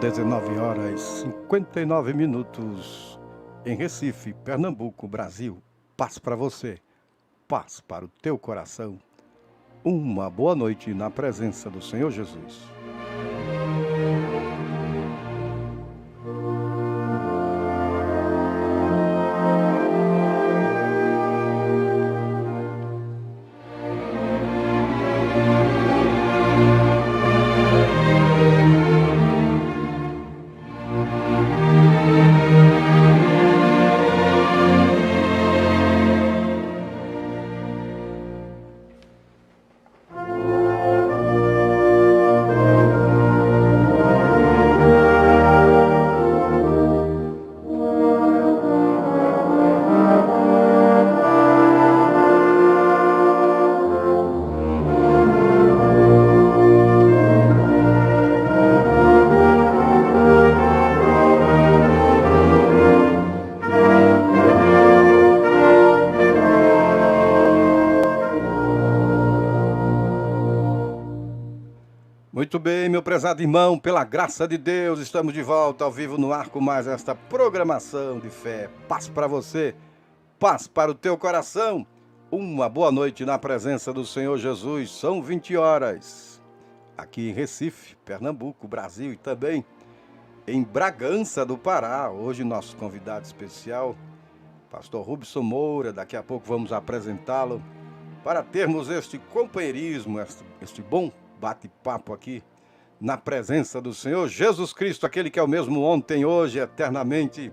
19 horas 59 minutos em Recife, Pernambuco, Brasil. Paz para você, paz para o teu coração. Uma boa noite na presença do Senhor Jesus. Muito bem, meu prezado irmão, pela graça de Deus, estamos de volta ao vivo no ar com mais esta programação de fé. Paz para você, paz para o teu coração. Uma boa noite na presença do Senhor Jesus. São 20 horas aqui em Recife, Pernambuco, Brasil e também em Bragança do Pará. Hoje nosso convidado especial, pastor Rubson Moura. Daqui a pouco vamos apresentá-lo para termos este companheirismo, este bom bate-papo aqui na presença do Senhor Jesus Cristo, aquele que é o mesmo ontem, hoje, eternamente,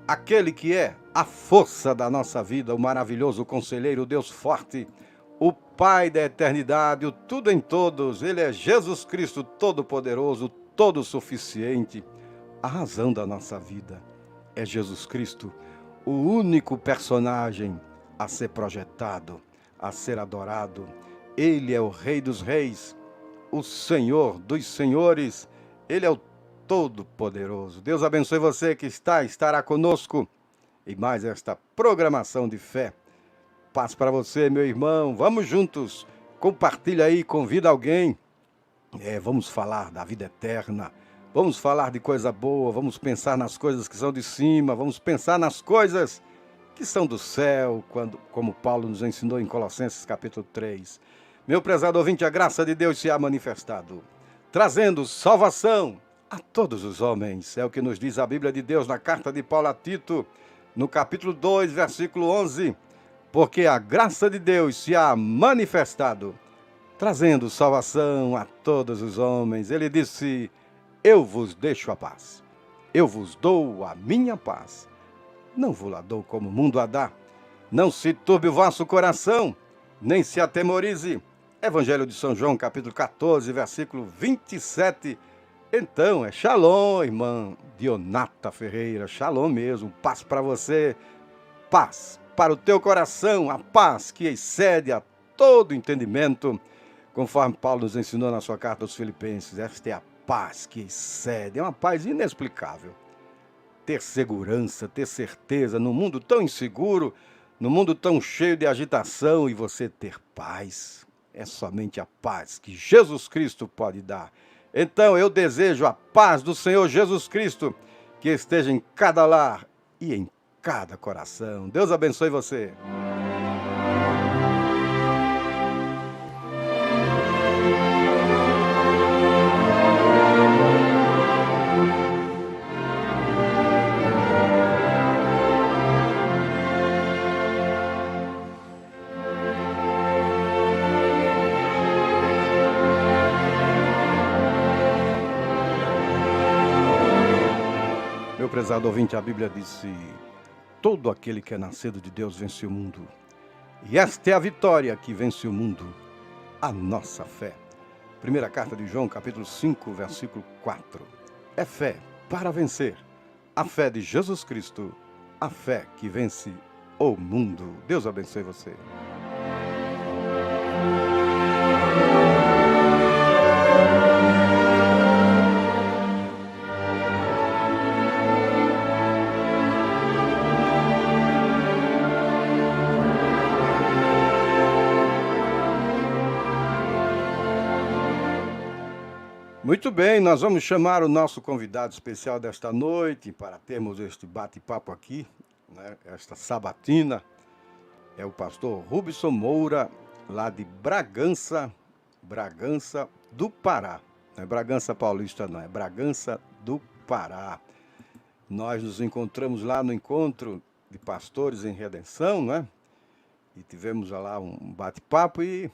aquele que é a força da nossa vida, o maravilhoso conselheiro, o Deus forte, o Pai da eternidade, o tudo em todos. Ele é Jesus Cristo, todo-poderoso, todo-suficiente. A razão da nossa vida é Jesus Cristo, o único personagem a ser projetado, a ser adorado. Ele é o Rei dos Reis, o Senhor dos Senhores. Ele é o Todo-Poderoso. Deus abençoe você que estará conosco em mais esta programação de fé. Paz para você, meu irmão. Vamos juntos. Compartilha aí, convida alguém. Vamos falar da vida eterna. Vamos falar de coisa boa. Vamos pensar nas coisas que são de cima. Vamos pensar nas coisas que são do céu, como Paulo nos ensinou em Colossenses capítulo 3. Meu prezado ouvinte, a graça de Deus se há manifestado, trazendo salvação a todos os homens. É o que nos diz a Bíblia de Deus na carta de Paulo a Tito, no capítulo 2, versículo 11. Porque a graça de Deus se há manifestado, trazendo salvação a todos os homens. Ele disse: eu vos deixo a paz, eu vos dou a minha paz. Não vos la dou como o mundo a dá. Não se turbe o vosso coração, nem se atemorize. Evangelho de São João, capítulo 14, versículo 27. Então, é Shalom, irmã Dionata Ferreira. Shalom mesmo. Paz para você, paz para o teu coração, a paz que excede a todo entendimento, conforme Paulo nos ensinou na sua carta aos Filipenses. Esta é a paz que excede, é uma paz inexplicável. Ter segurança, ter certeza num mundo tão inseguro, num mundo tão cheio de agitação, e você ter paz. É somente a paz que Jesus Cristo pode dar. Então eu desejo a paz do Senhor Jesus Cristo que esteja em cada lar e em cada coração. Deus abençoe você. Meu prezado ouvinte, a Bíblia disse: todo aquele que é nascido de Deus vence o mundo. E esta é a vitória que vence o mundo, a nossa fé. Primeira carta de João, capítulo 5, versículo 4. É fé para vencer. A fé de Jesus Cristo, a fé que vence o mundo. Deus abençoe você. Muito bem, nós vamos chamar o nosso convidado especial desta noite para termos este bate-papo aqui, né, esta sabatina. É o pastor Rubson Moura, lá de Bragança, Bragança do Pará. Não é Bragança Paulista, não, é Bragança do Pará. Nós nos encontramos lá no encontro de pastores em redenção, né? E tivemos lá um bate-papo e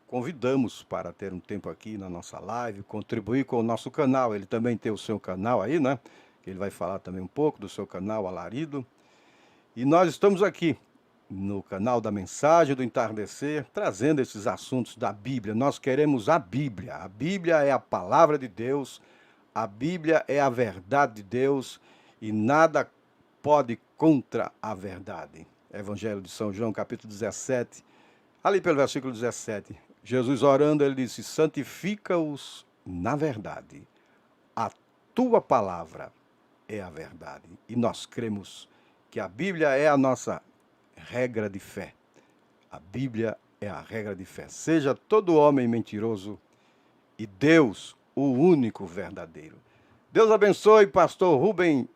convidamos para ter um tempo aqui na nossa live, contribuir com o nosso canal. Ele também tem o seu canal aí, né? Ele vai falar também um pouco do seu canal Alarido. E nós estamos aqui no canal da Mensagem do Entardecer, trazendo esses assuntos da Bíblia. Nós queremos a Bíblia. A Bíblia é a palavra de Deus, a Bíblia é a verdade de Deus e nada pode contra a verdade. Evangelho de São João, capítulo 17, ali pelo versículo 17. Jesus orando, ele disse: santifica-os na verdade. A tua palavra é a verdade. E nós cremos que a Bíblia é a nossa regra de fé. A Bíblia é a regra de fé. Seja todo homem mentiroso e Deus o único verdadeiro. Deus abençoe, pastor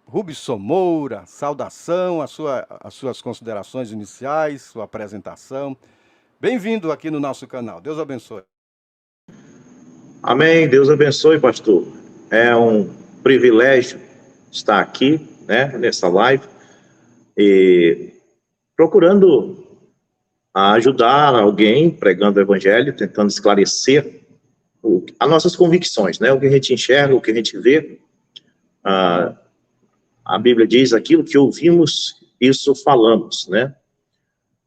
Rubson Moura. Saudação, as suas considerações iniciais, sua apresentação. Bem-vindo aqui no nosso canal. Deus abençoe. Amém. Deus abençoe, pastor. É um privilégio estar aqui, né, nessa live e procurando ajudar alguém pregando o evangelho, tentando esclarecer as nossas convicções, né, o que a gente enxerga, o que a gente vê. A Bíblia diz: aquilo que ouvimos, isso falamos, né?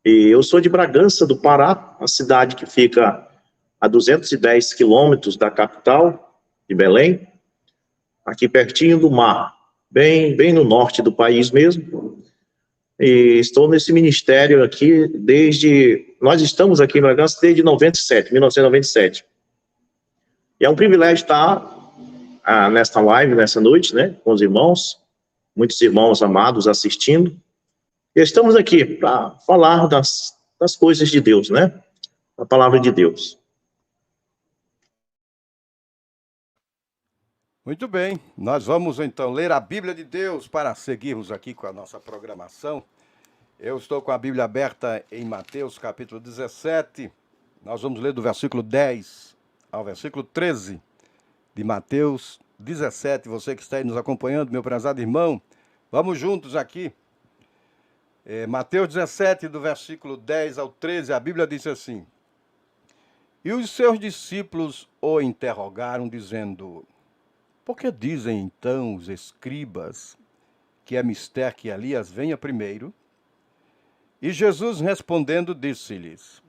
E eu sou de Bragança do Pará, uma cidade que fica a 210 quilômetros da capital, de Belém, aqui pertinho do mar, bem no norte do país mesmo. E estou nesse ministério aqui nós estamos aqui em Bragança desde 1997. E é um privilégio estar nesta live, nessa noite, né, com os irmãos, muitos irmãos amados assistindo. E estamos aqui para falar das coisas de Deus, né, a palavra de Deus. Muito bem, nós vamos então ler a Bíblia de Deus para seguirmos aqui com a nossa programação. Eu estou com a Bíblia aberta em Mateus capítulo 17. Nós vamos ler do versículo 10 ao versículo 13 de Mateus 17. Você que está aí nos acompanhando, meu prezado irmão, vamos juntos aqui. Mateus 17, do versículo 10 ao 13, a Bíblia diz assim: e os seus discípulos o interrogaram, dizendo: por que dizem então os escribas que é mister que Elias venha primeiro? E Jesus respondendo disse-lhes: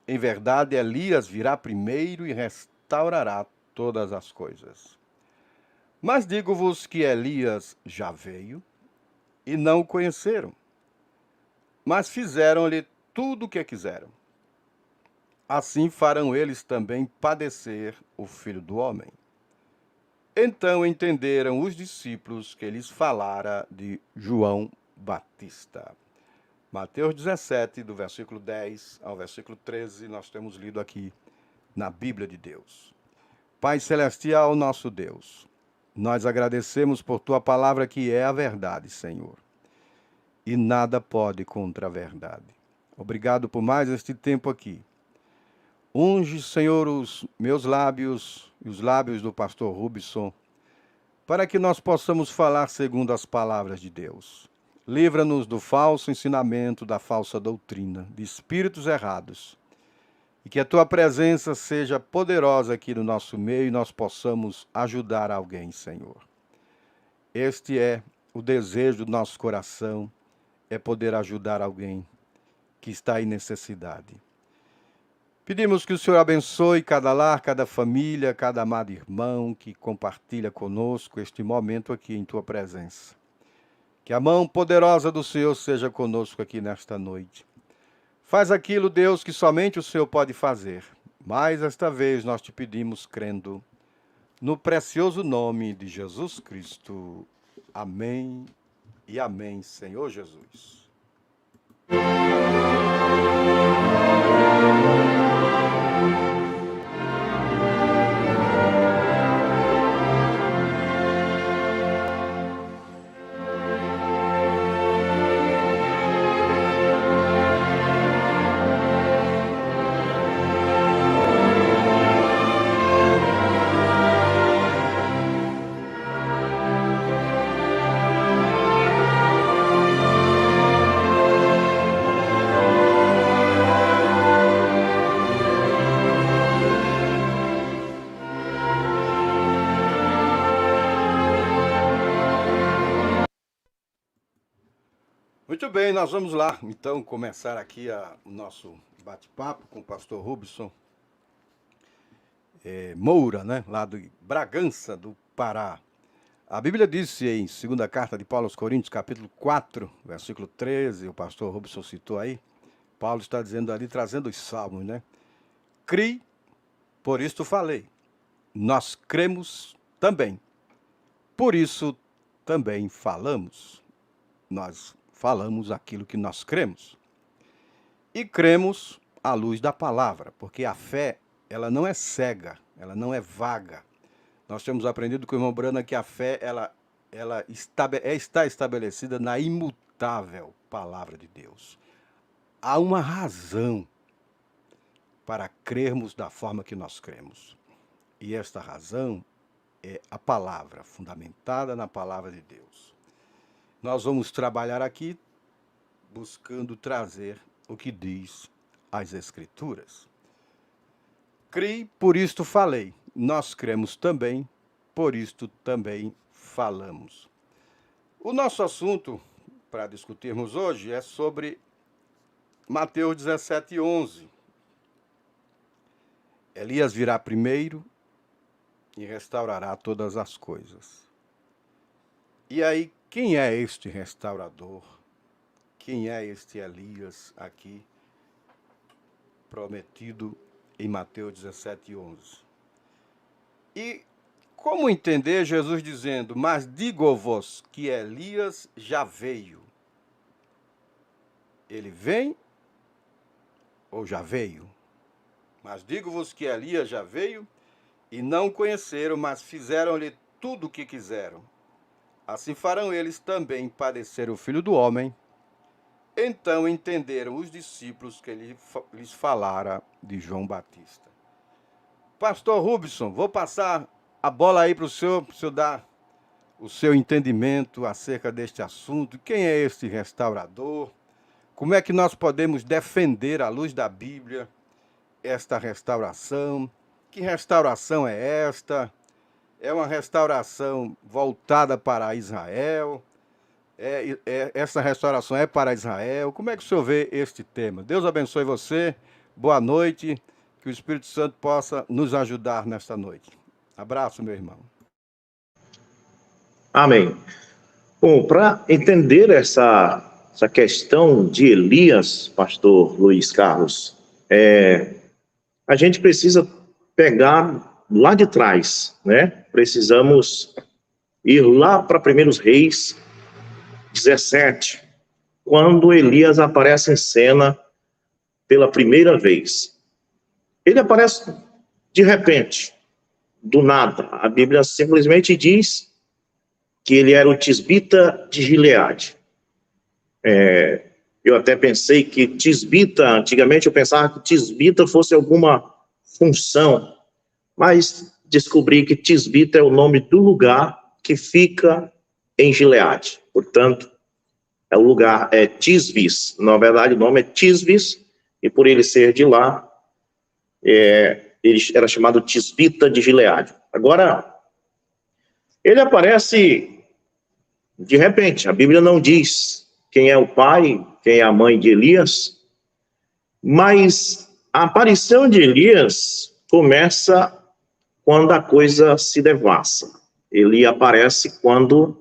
em verdade, Elias virá primeiro e restaurará todas as coisas. Mas digo-vos que Elias já veio e não o conheceram, mas fizeram-lhe tudo o que quiseram. Assim farão eles também padecer o Filho do Homem. Então entenderam os discípulos que lhes falara de João Batista. Mateus 17, do versículo 10 ao versículo 13, nós temos lido aqui na Bíblia de Deus. Pai Celestial, nosso Deus, nós agradecemos por Tua palavra que é a verdade, Senhor. E nada pode contra a verdade. Obrigado por mais este tempo aqui. Unge, Senhor, os meus lábios e os lábios do pastor Rubson, para que nós possamos falar segundo as palavras de Deus. Livra-nos do falso ensinamento, da falsa doutrina, de espíritos errados. E que a Tua presença seja poderosa aqui no nosso meio e nós possamos ajudar alguém, Senhor. Este é o desejo do nosso coração, é poder ajudar alguém que está em necessidade. Pedimos que o Senhor abençoe cada lar, cada família, cada amado irmão que compartilha conosco este momento aqui em Tua presença. Que a mão poderosa do Senhor seja conosco aqui nesta noite. Faz aquilo, Deus, que somente o Senhor pode fazer. Mas esta vez nós te pedimos crendo no precioso nome de Jesus Cristo. Amém e amém, Senhor Jesus. Muito bem, nós vamos lá, então, começar aqui o nosso bate-papo com o pastor Rubson Moura, né, lá de Bragança, do Pará. A Bíblia disse em 2ª carta de Paulo aos Coríntios, capítulo 4, versículo 13, o pastor Rubson citou aí, Paulo está dizendo ali, trazendo os salmos, né? Cri, por isto falei. Nós cremos também. Por isso também falamos. Nós falamos aquilo que nós cremos. E cremos à luz da palavra, porque a fé, ela não é cega, ela não é vaga. Nós temos aprendido com o irmão Brana que a fé, ela está estabelecida na imutável palavra de Deus. Há uma razão para crermos da forma que nós cremos. E esta razão é a palavra, fundamentada na palavra de Deus. Nós vamos trabalhar aqui buscando trazer o que diz as Escrituras. Cri, por isto falei. Nós cremos também, por isto também falamos. O nosso assunto para discutirmos hoje é sobre Mateus 17:11. Elias virá primeiro e restaurará todas as coisas. E aí, quem é este restaurador? Quem é este Elias aqui, prometido em Mateus 17:11? E como entender Jesus dizendo, mas digo-vos que Elias já veio? Ele vem ou já veio? Mas digo-vos que Elias já veio e não o conheceram, mas fizeram-lhe tudo o que quiseram. Assim farão eles também padecer o Filho do Homem. Então entenderam os discípulos que ele lhes falara de João Batista. Pastor Rubson, vou passar a bola aí para o senhor dar o seu entendimento acerca deste assunto. Quem é este restaurador? Como é que nós podemos defender, à luz da Bíblia, esta restauração? Que restauração é esta? É uma restauração voltada para Israel? Essa restauração é para Israel? Como é que o senhor vê este tema? Deus abençoe você. Boa noite. Que o Espírito Santo possa nos ajudar nesta noite. Abraço, meu irmão. Amém. Bom, para entender essa questão de Elias, pastor Luiz Carlos, a gente precisa pegar lá de trás, né? Precisamos ir lá para 1 Reis 17, quando Elias aparece em cena pela primeira vez. Ele aparece de repente, do nada. A Bíblia simplesmente diz que ele era o tisbita de Gileade. Eu até pensei que tisbita, antigamente eu pensava que tisbita fosse alguma função, mas descobri que tisbita é o nome do lugar que fica em Gileade. Portanto, o lugar é Tisbis. Na verdade, o nome é Tisbis, e por ele ser de lá, ele era chamado tisbita de Gileade. Agora, ele aparece de repente. A Bíblia não diz quem é o pai, quem é a mãe de Elias, mas a aparição de Elias começa quando a coisa se devassa. Ele aparece quando,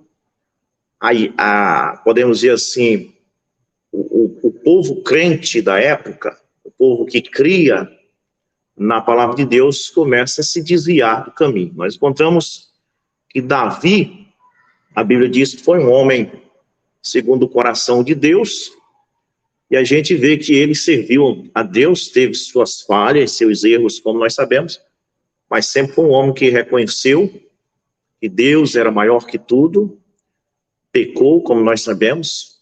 podemos dizer assim, o povo crente da época, o povo que cria na palavra de Deus, começa a se desviar do caminho. Nós encontramos que Davi, a Bíblia diz que foi um homem segundo o coração de Deus, e a gente vê que ele serviu a Deus, teve suas falhas, seus erros, como nós sabemos, mas sempre foi um homem que reconheceu que Deus era maior que tudo, pecou, como nós sabemos,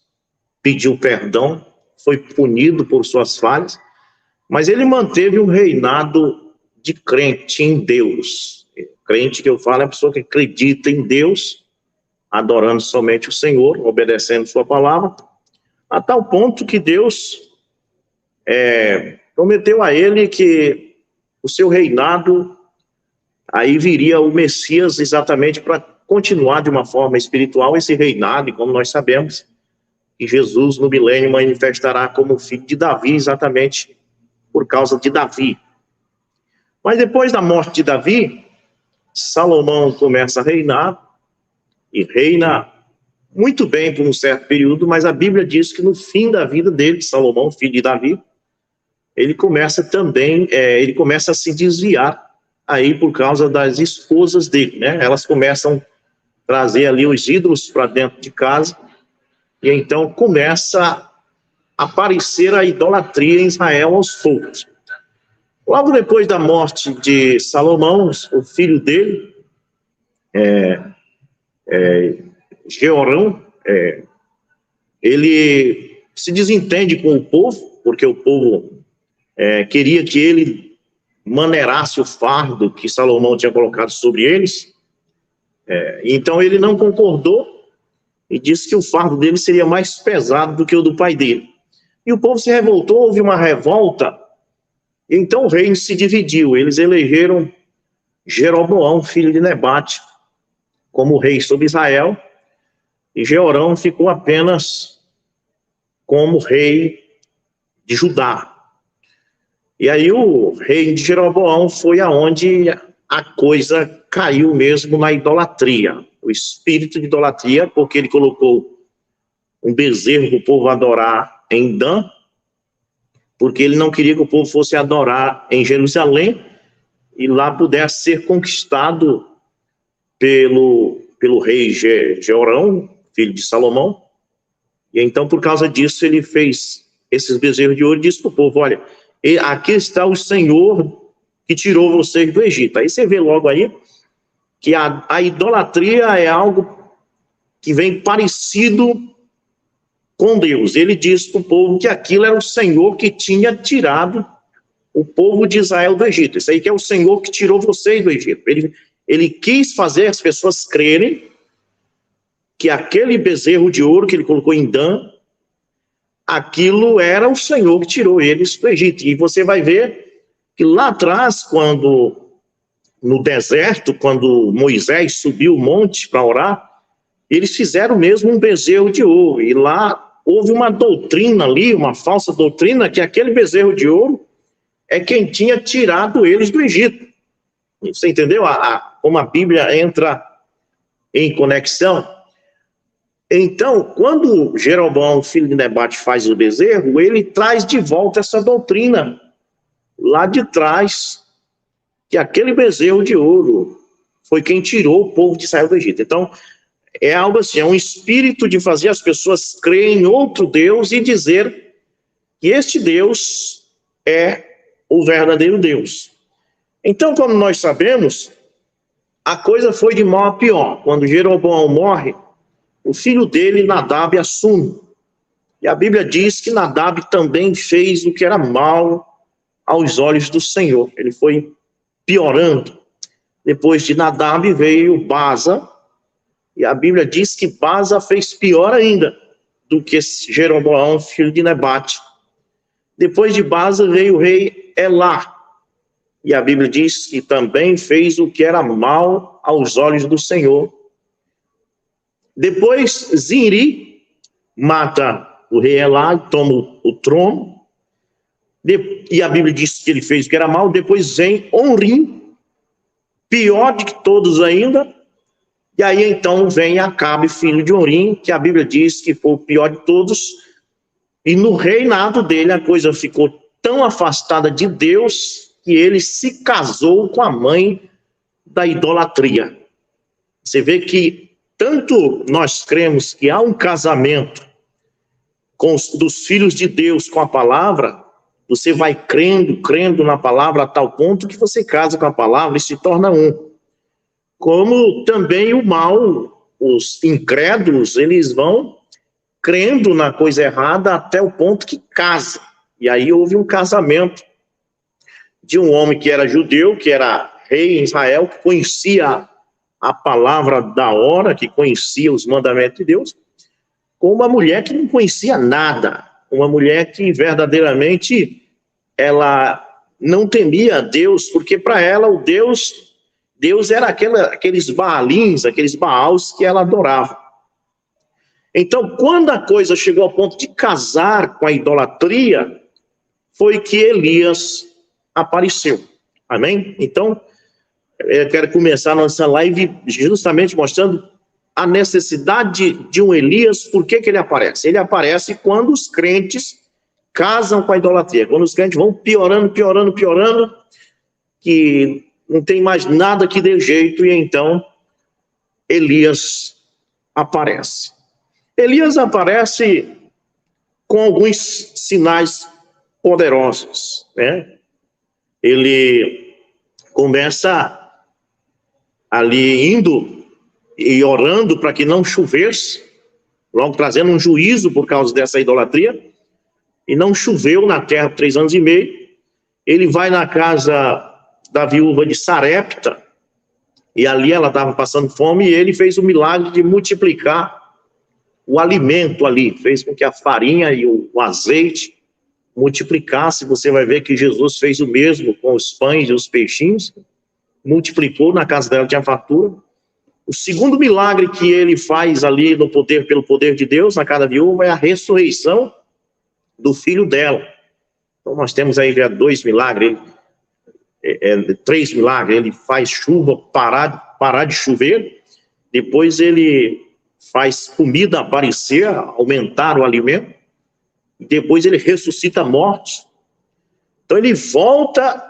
pediu perdão, foi punido por suas falhas, mas ele manteve um reinado de crente em Deus. Crente que eu falo é a pessoa que acredita em Deus, adorando somente o Senhor, obedecendo sua palavra, a tal ponto que Deus prometeu a ele que o seu reinado, aí viria o Messias exatamente para continuar de uma forma espiritual esse reinado, e como nós sabemos, que Jesus no milênio manifestará como filho de Davi, exatamente por causa de Davi. Mas depois da morte de Davi, Salomão começa a reinar, e reina muito bem por um certo período, mas a Bíblia diz que no fim da vida dele, Salomão, filho de Davi, ele começa a se desviar aí por causa das esposas dele, né? Elas começam a trazer ali os ídolos para dentro de casa, e então começa a aparecer a idolatria em Israel aos poucos. Logo depois da morte de Salomão, o filho dele, Jeorão, ele se desentende com o povo, porque o povo queria que ele maneirasse o fardo que Salomão tinha colocado sobre eles. Então ele não concordou e disse que o fardo dele seria mais pesado do que o do pai dele. E o povo se revoltou, houve uma revolta, então o reino se dividiu. Eles elegeram Jeroboão, filho de Nebate, como rei sobre Israel, e Jeorão ficou apenas como rei de Judá. E aí o rei de Jeroboão foi aonde a coisa caiu mesmo na idolatria, o espírito de idolatria, porque ele colocou um bezerro para o povo adorar em Dan, porque ele não queria que o povo fosse adorar em Jerusalém, e lá pudesse ser conquistado pelo rei Jeorão, filho de Salomão. E então, por causa disso, ele fez esses bezerros de ouro e disse para o povo: olha, aqui está o Senhor que tirou vocês do Egito. Aí você vê logo aí que a idolatria é algo que vem parecido com Deus. Ele disse para o povo que aquilo era o Senhor que tinha tirado o povo de Israel do Egito. Isso aí que é o Senhor que tirou vocês do Egito. Ele quis fazer as pessoas crerem que aquele bezerro de ouro que ele colocou em Dan, aquilo era o Senhor que tirou eles do Egito. E você vai ver que lá atrás, no deserto, quando Moisés subiu o monte para orar, eles fizeram mesmo um bezerro de ouro. E lá houve uma doutrina ali, uma falsa doutrina, que aquele bezerro de ouro é quem tinha tirado eles do Egito. Você entendeu como a Bíblia entra em conexão? Então, quando Jeroboão, filho de Nebate, faz o bezerro, ele traz de volta essa doutrina lá de trás, que aquele bezerro de ouro foi quem tirou o povo de Israel do Egito. Então, é algo assim, é um espírito de fazer as pessoas crerem em outro Deus e dizer que este Deus é o verdadeiro Deus. Então, como nós sabemos, a coisa foi de mal a pior. Quando Jeroboão morre, o filho dele, Nadab, assume. E a Bíblia diz que Nadab também fez o que era mal aos olhos do Senhor. Ele foi piorando. Depois de Nadab veio Baasa, e a Bíblia diz que Baasa fez pior ainda do que Jeroboão, filho de Nebate. Depois de Baasa veio o rei Elá, e a Bíblia diz que também fez o que era mal aos olhos do Senhor. Depois Zinri mata o rei Elá e toma o trono, e a Bíblia diz que ele fez o que era mal. Depois vem Onrim, pior de que todos ainda, e aí então vem Acabe, filho de Onrim, que a Bíblia diz que foi o pior de todos, e no reinado dele a coisa ficou tão afastada de Deus que ele se casou com a mãe da idolatria. Você vê que tanto nós cremos que há um casamento dos filhos de Deus com a palavra, você vai crendo na palavra a tal ponto que você casa com a palavra e se torna um. Como também o mal, os incrédulos, eles vão crendo na coisa errada até o ponto que casa. E aí houve um casamento de um homem que era judeu, que era rei em Israel, que conhecia a palavra da hora, que conhecia os mandamentos de Deus, com uma mulher que não conhecia nada, uma mulher que verdadeiramente ela não temia Deus, porque para ela o Deus era aqueles Baalins, aqueles Baals que ela adorava. Então, quando a coisa chegou ao ponto de casar com a idolatria, foi que Elias apareceu. Amém? Então, eu quero começar nossa live justamente mostrando a necessidade de um Elias. Por que ele aparece? Ele aparece quando os crentes casam com a idolatria, quando os crentes vão piorando, que não tem mais nada que dê jeito, e então Elias aparece. Elias aparece com alguns sinais poderosos, né? Ele começa ali indo e orando para que não chovesse, logo trazendo um juízo por causa dessa idolatria, e não choveu na terra por 3 anos e meio. Ele vai na casa da viúva de Sarepta, e ali ela estava passando fome, e ele fez o milagre de multiplicar o alimento ali, fez com que a farinha e o azeite multiplicasse. Você vai ver que Jesus fez o mesmo com os pães e os peixinhos, multiplicou, na casa dela tinha fartura. O segundo milagre que ele faz ali no poder, pelo poder de Deus, na casa da viúva, é a ressurreição do filho dela. Então nós temos aí já 2 milagres, 3 milagres. Ele faz chuva parar de chover, depois ele faz comida aparecer, aumentar o alimento, e depois ele ressuscita mortos. Então ele volta,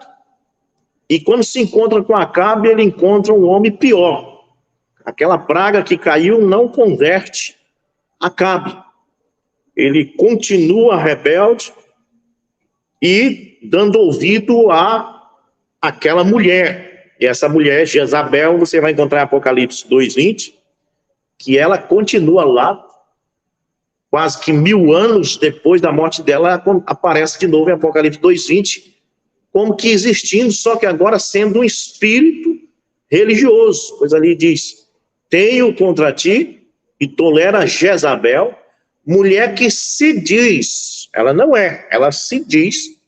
e quando se encontra com Acabe, ele encontra um homem pior. Aquela praga que caiu não converte Acabe. Ele continua rebelde e dando ouvido a aquela mulher. E essa mulher, Jezabel, você vai encontrar em Apocalipse 2:20, que ela continua lá, quase que 1000 anos depois da morte dela, aparece de novo em Apocalipse 2:20, como que existindo, só que agora sendo um espírito religioso. Pois ali diz: tenho contra ti e tolera Jezabel, mulher que se diz, ela não é, ela se diz,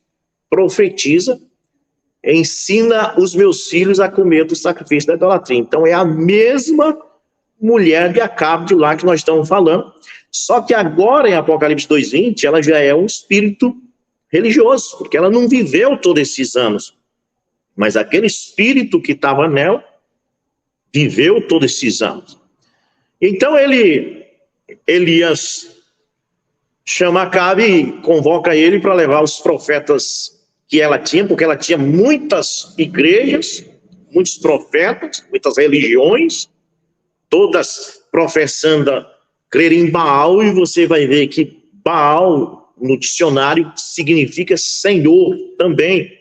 profetiza, ensina os meus filhos a comer do sacrifício da idolatria. Então é a mesma mulher de Acabe de lá que nós estamos falando, só que agora em Apocalipse 2:20, ela já é um espírito religioso, porque ela não viveu todos esses anos, mas aquele espírito que estava nela viveu todos esses anos. Então Elias chama Acabe e convoca ele para levar os profetas que ela tinha, porque ela tinha muitas igrejas, muitos profetas, muitas religiões, todas professando crer em Baal, e você vai ver que Baal, no dicionário, significa Senhor também.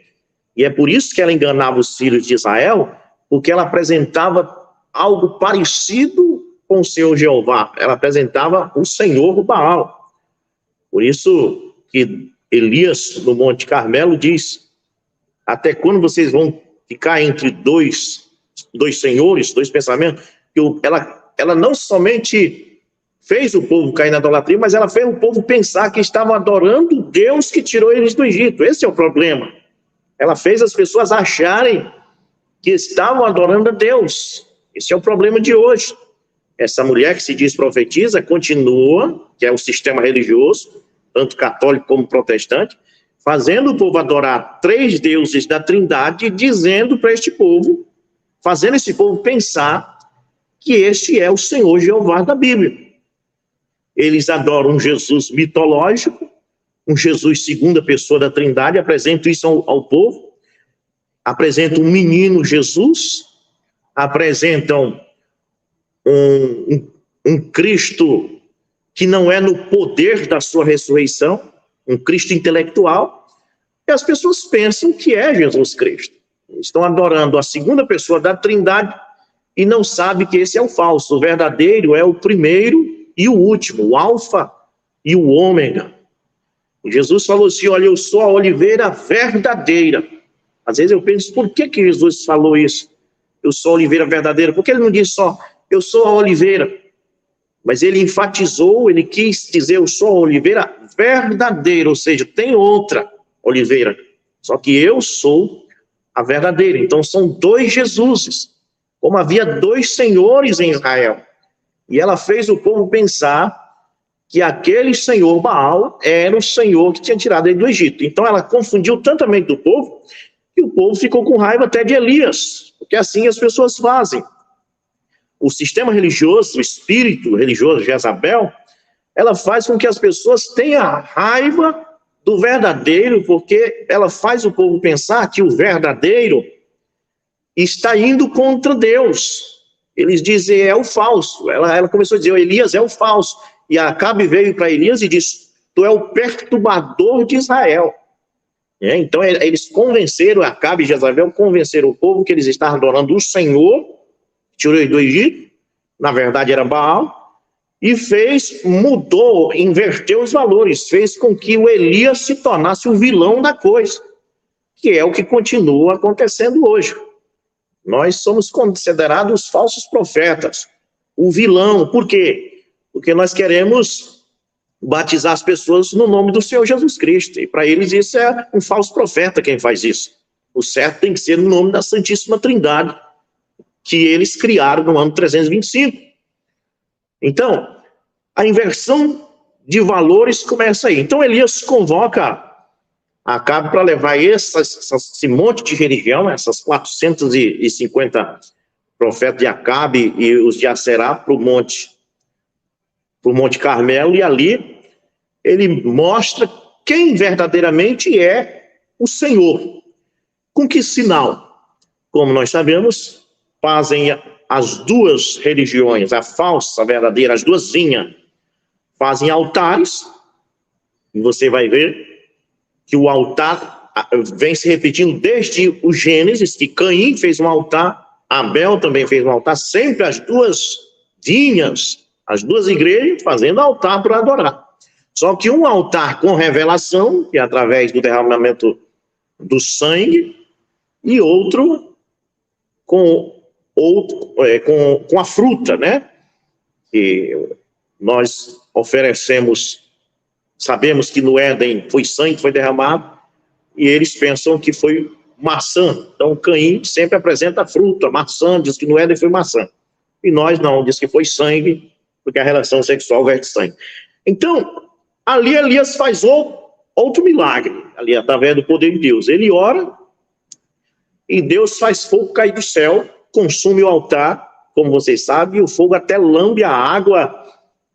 E é por isso que ela enganava os filhos de Israel, porque ela apresentava algo parecido com o Senhor Jeová. Ela apresentava o Senhor Baal. Por isso que Elias, no Monte Carmelo, diz: até quando vocês vão ficar entre dois senhores, 2 pensamentos? Ela não somente fez o povo cair na idolatria, mas ela fez o povo pensar que estavam adorando o Deus que tirou eles do Egito. Esse é o problema. Ela fez as pessoas acharem que estavam adorando a Deus. Esse é o problema de hoje. Essa mulher que se diz profetiza continua, que é o sistema religioso, tanto católico como protestante, fazendo o povo adorar 3 deuses da Trindade, dizendo para este povo, fazendo esse povo pensar que este é o Senhor Jeová da Bíblia. Eles adoram um Jesus mitológico, um Jesus segunda pessoa da Trindade, apresentam isso ao povo, apresentam um menino Jesus, apresentam um Cristo que não é no poder da sua ressurreição, um Cristo intelectual, e as pessoas pensam que é Jesus Cristo. Estão adorando a segunda pessoa da Trindade e não sabem que esse é o falso. O verdadeiro é o primeiro e o último, o alfa e o ômega. Jesus falou assim: olha, eu sou a oliveira verdadeira. Às vezes eu penso, por que Jesus falou isso? Eu sou a oliveira verdadeira. Por que ele não disse só, eu sou a oliveira? Mas ele enfatizou, ele quis dizer, eu sou a oliveira verdadeira, ou seja, tem outra oliveira, só que eu sou a verdadeira. Então são 2 Jesuses, como havia 2 senhores em Israel. E ela fez o povo pensar que aquele senhor Baal era o senhor que tinha tirado ele do Egito. Então ela confundiu tanto a mente do povo, que o povo ficou com raiva até de Elias, porque assim as pessoas fazem. O sistema religioso, o espírito religioso de Jezabel, ela faz com que as pessoas tenham raiva do verdadeiro, porque ela faz o povo pensar que o verdadeiro está indo contra Deus. Eles dizem, é o falso. Ela começou a dizer, Elias é o falso. E Acabe veio para Elias e disse, tu é o perturbador de Israel. Então eles convenceram, Acabe e Jezabel convenceram o povo que eles estavam adorando o Senhor, que tirou eles do Egito, na verdade era Baal, e mudou, inverteu os valores, fez com que o Elias se tornasse o vilão da coisa, que é o que continua acontecendo hoje. Nós somos considerados falsos profetas, o vilão. Por quê? Porque nós queremos batizar as pessoas no nome do Senhor Jesus Cristo, e para eles isso é um falso profeta quem faz isso. O certo tem que ser no nome da Santíssima Trindade, que eles criaram no ano 325. Então, a inversão de valores começa aí. Então, Elias convoca Acabe para levar esse monte de religião, essas 450 profetas de Acabe e os de Aserá para o Monte Carmelo, e ali ele mostra quem verdadeiramente é o Senhor. Com que sinal? Como nós sabemos, fazem as duas religiões, a falsa, a verdadeira, as duas vinhas, fazem altares, e você vai ver que o altar vem se repetindo desde o Gênesis, que Caim fez um altar, Abel também fez um altar, sempre as duas vinhas, as duas igrejas fazendo altar para adorar. Só que um altar com revelação, que é através do derramamento do sangue, e outro com a fruta, né? E nós oferecemos, sabemos que no Éden foi sangue que foi derramado, e eles pensam que foi maçã. Então Caim sempre apresenta fruta, maçã, diz que no Éden foi maçã. E nós não, diz que foi sangue, porque a relação sexual vem de sangue. Então, ali Elias faz outro milagre, ali através do poder de Deus. Ele ora, e Deus faz fogo cair do céu, consome o altar, como vocês sabem, e o fogo até lambe a água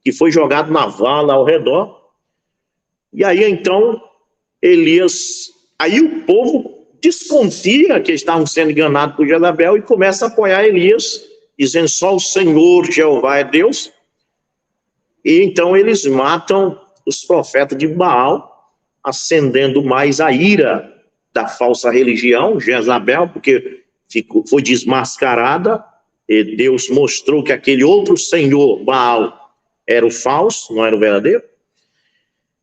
que foi jogada na vala ao redor. E aí, então, aí o povo desconfia que estavam sendo enganados por Jezabel e começa a apoiar Elias, dizendo só o Senhor Jeová é Deus. E então eles matam os profetas de Baal, acendendo mais a ira da falsa religião, Jezabel, porque foi desmascarada, e Deus mostrou que aquele outro senhor, Baal, era o falso, não era o verdadeiro.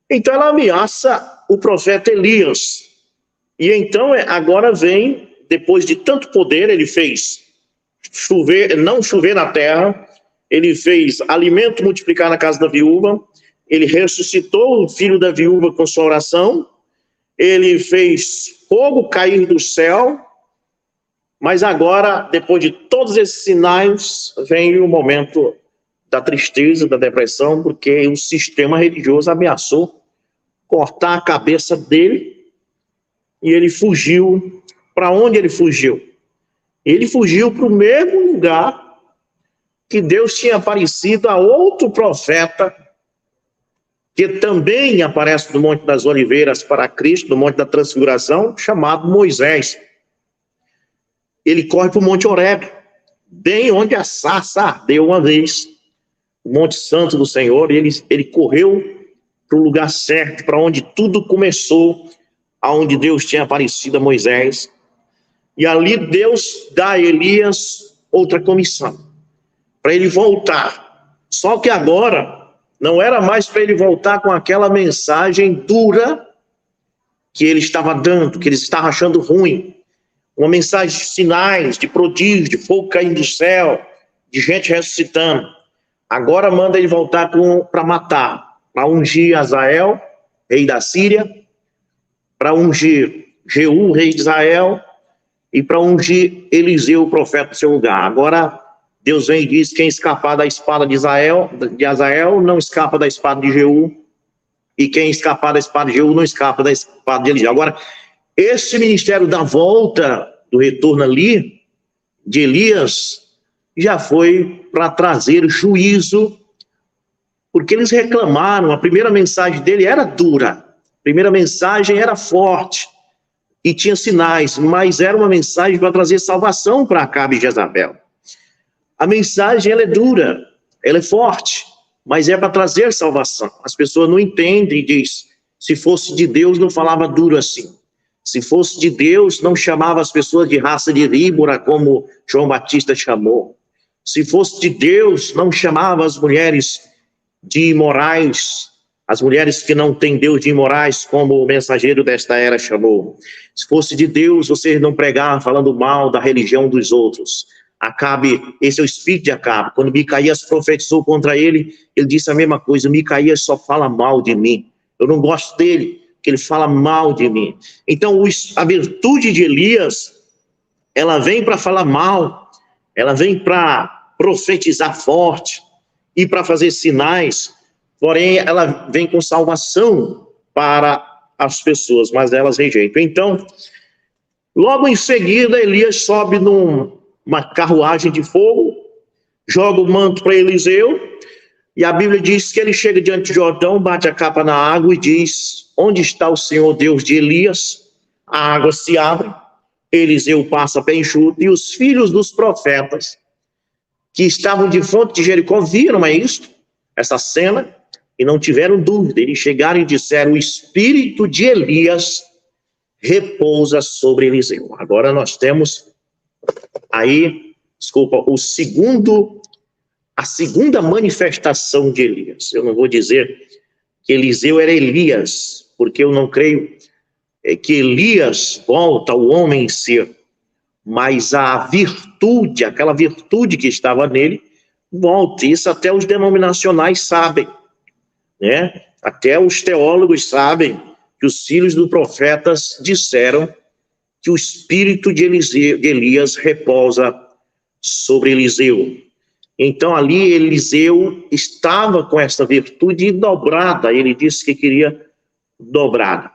Então ela ameaça o profeta Elias. E então agora vem, depois de tanto poder, ele fez não chover na terra, ele fez alimento multiplicar na casa da viúva, ele ressuscitou o filho da viúva com sua oração, ele fez fogo cair do céu, mas agora, depois de todos esses sinais, vem o momento da tristeza, da depressão, porque o sistema religioso ameaçou cortar a cabeça dele, e ele fugiu. Para onde ele fugiu? Ele fugiu para o mesmo lugar que Deus tinha aparecido a outro profeta, que também aparece no Monte das Oliveiras para Cristo, no Monte da Transfiguração, chamado Moisés. Ele corre para o Monte Horebe, bem onde a sarça ardeu uma vez, o Monte Santo do Senhor. Ele correu para o lugar certo, para onde tudo começou, aonde Deus tinha aparecido a Moisés. E ali Deus dá a Elias outra comissão, para ele voltar. Só que agora não era mais para ele voltar com aquela mensagem dura que ele estava dando, que ele estava achando ruim. Uma mensagem de sinais, de prodígios, de fogo caindo do céu, de gente ressuscitando. Agora manda ele voltar para matar, para ungir Azael, rei da Síria, para ungir Jeú, rei de Israel, e para ungir Eliseu, o profeta, no seu lugar. Agora Deus vem e diz: quem escapar da espada de Azael, não escapa da espada de Jeú, e quem escapar da espada de Jeú, não escapa da espada de Eliseu. Agora, esse ministério da volta, do retorno ali, de Elias, já foi para trazer juízo, porque eles reclamaram. A primeira mensagem dele era dura, a primeira mensagem era forte, e tinha sinais, mas era uma mensagem para trazer salvação para Acabe e Jezabel. A mensagem, ela é dura, ela é forte, mas é para trazer salvação. As pessoas não entendem e dizem: se fosse de Deus, não falava duro assim. Se fosse de Deus, não chamava as pessoas de raça de víbora, como João Batista chamou. Se fosse de Deus, não chamava as mulheres de imorais, as mulheres que não têm Deus de imorais, como o mensageiro desta era chamou. Se fosse de Deus, vocês não pregavam falando mal da religião dos outros. Acabe, esse é o espírito de Acabe. Quando Micaías profetizou contra ele, ele disse a mesma coisa: Micaías só fala mal de mim. Eu não gosto dele, que ele fala mal de mim. Então, a virtude de Elias, ela vem para falar mal, ela vem para profetizar forte e para fazer sinais, porém, ela vem com salvação para as pessoas, mas elas rejeitam. Então, logo em seguida, Elias sobe numa carruagem de fogo, joga o manto para Eliseu, e a Bíblia diz que ele chega diante de Jordão, bate a capa na água e diz: onde está o Senhor Deus de Elias? A água se abre, Eliseu passa pé enxuto, e os filhos dos profetas que estavam de fronte de Jericó viram essa cena, e não tiveram dúvida. Eles chegaram e disseram: o espírito de Elias repousa sobre Eliseu. Agora nós temos aí, a segunda manifestação de Elias. Eu não vou dizer que Eliseu era Elias, porque eu não creio que Elias volta ao homem ser, mas a virtude, aquela virtude que estava nele, volta. Isso até os denominacionais sabem, né? Até os teólogos sabem que os filhos dos profetas disseram que o espírito de Elias repousa sobre Eliseu. Então ali Eliseu estava com essa virtude dobrada, ele disse que queria dobrada.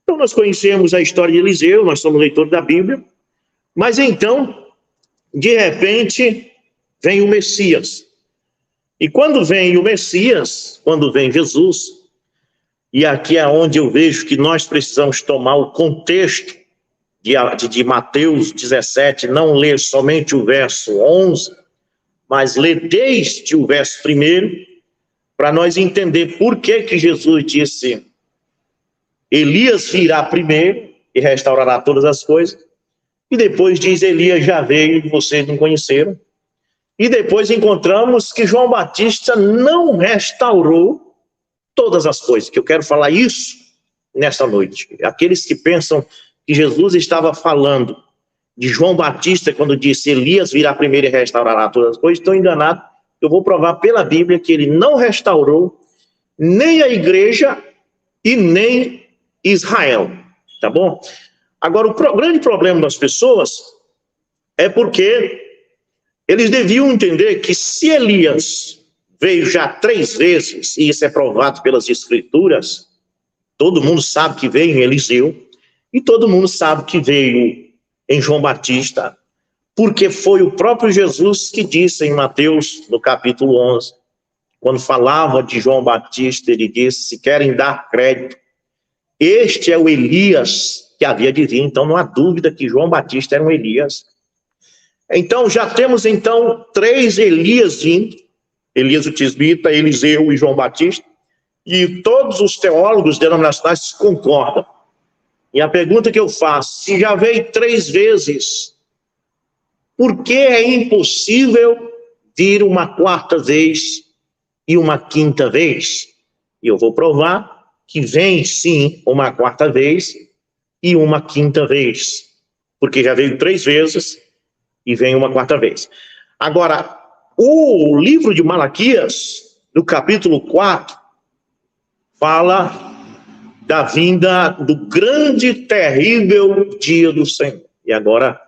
Então nós conhecemos a história de Eliseu, nós somos leitores da Bíblia, mas então, de repente, vem o Messias. E quando vem o Messias, quando vem Jesus, e aqui é onde eu vejo que nós precisamos tomar o contexto de Mateus 17, não ler somente o verso 11, mas ler desde o verso 1, para nós entender por que Jesus disse: Elias virá primeiro e restaurará todas as coisas, e depois diz: Elias já veio e vocês não conheceram. E depois encontramos que João Batista não restaurou todas as coisas, que eu quero falar isso nesta noite. Aqueles que pensam que Jesus estava falando de João Batista quando disse: Elias virá primeiro e restaurará todas as coisas, estão enganados. Eu vou provar pela Bíblia que ele não restaurou nem a igreja e nem Israel, tá bom? Agora, o grande problema das pessoas é porque eles deviam entender que se Elias veio já 3 vezes, e isso é provado pelas Escrituras, todo mundo sabe que veio em Eliseu, e todo mundo sabe que veio em João Batista, porque foi o próprio Jesus que disse em Mateus, no capítulo 11, quando falava de João Batista, ele disse: se querem dar crédito, este é o Elias que havia de vir. Então não há dúvida que João Batista era um Elias. Então já temos 3 Elias vindo: Elias o Tisbita, Eliseu e João Batista, e todos os teólogos denominacionais concordam. E a pergunta que eu faço: se já veio 3 vezes, por que é impossível vir uma 4ª vez e uma 5ª vez? E eu vou provar que vem sim uma 4ª vez e uma 5ª vez, porque já veio 3 vezes e vem uma 4ª vez. Agora, o livro de Malaquias, no capítulo 4, fala da vinda do grande, terrível dia do Senhor. E agora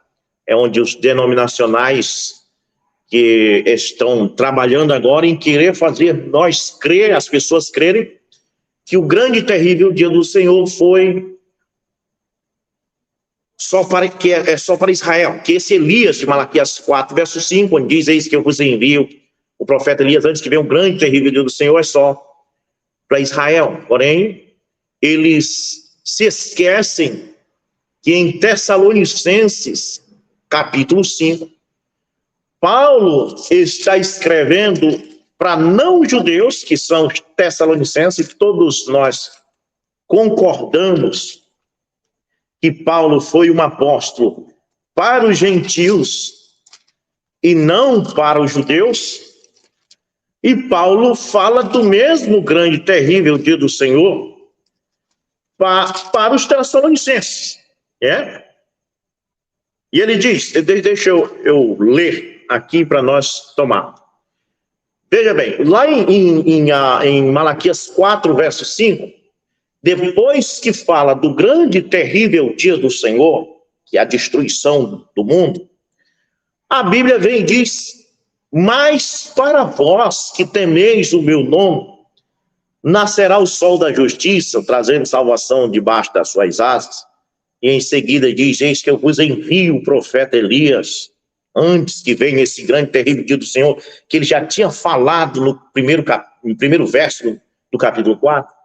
é onde os denominacionais que estão trabalhando agora em querer fazer nós crer, as pessoas crerem, que o grande e terrível dia do Senhor foi só para Israel, que esse Elias de Malaquias 4, verso 5, onde diz: eis que eu vos envio o profeta Elias antes que venha o grande e terrível dia do Senhor, é só para Israel. Porém, eles se esquecem que em Tessalonicenses, capítulo 5, Paulo está escrevendo para não-judeus, que são os tessalonicenses, que todos nós concordamos que Paulo foi um apóstolo para os gentios e não para os judeus. E Paulo fala do mesmo grande e terrível dia do Senhor para os tessalonicenses. E ele diz, deixa eu ler aqui para nós tomar. Veja bem, lá em Malaquias 4, verso 5, depois que fala do grande e terrível dia do Senhor, que é a destruição do mundo, a Bíblia vem e diz: mas para vós que temeis o meu nome, nascerá o sol da justiça, trazendo salvação debaixo das suas asas. E em seguida diz: eis que eu vos envio o profeta Elias, antes que venha esse grande e terrível dia do Senhor, que ele já tinha falado no primeiro verso do capítulo 4.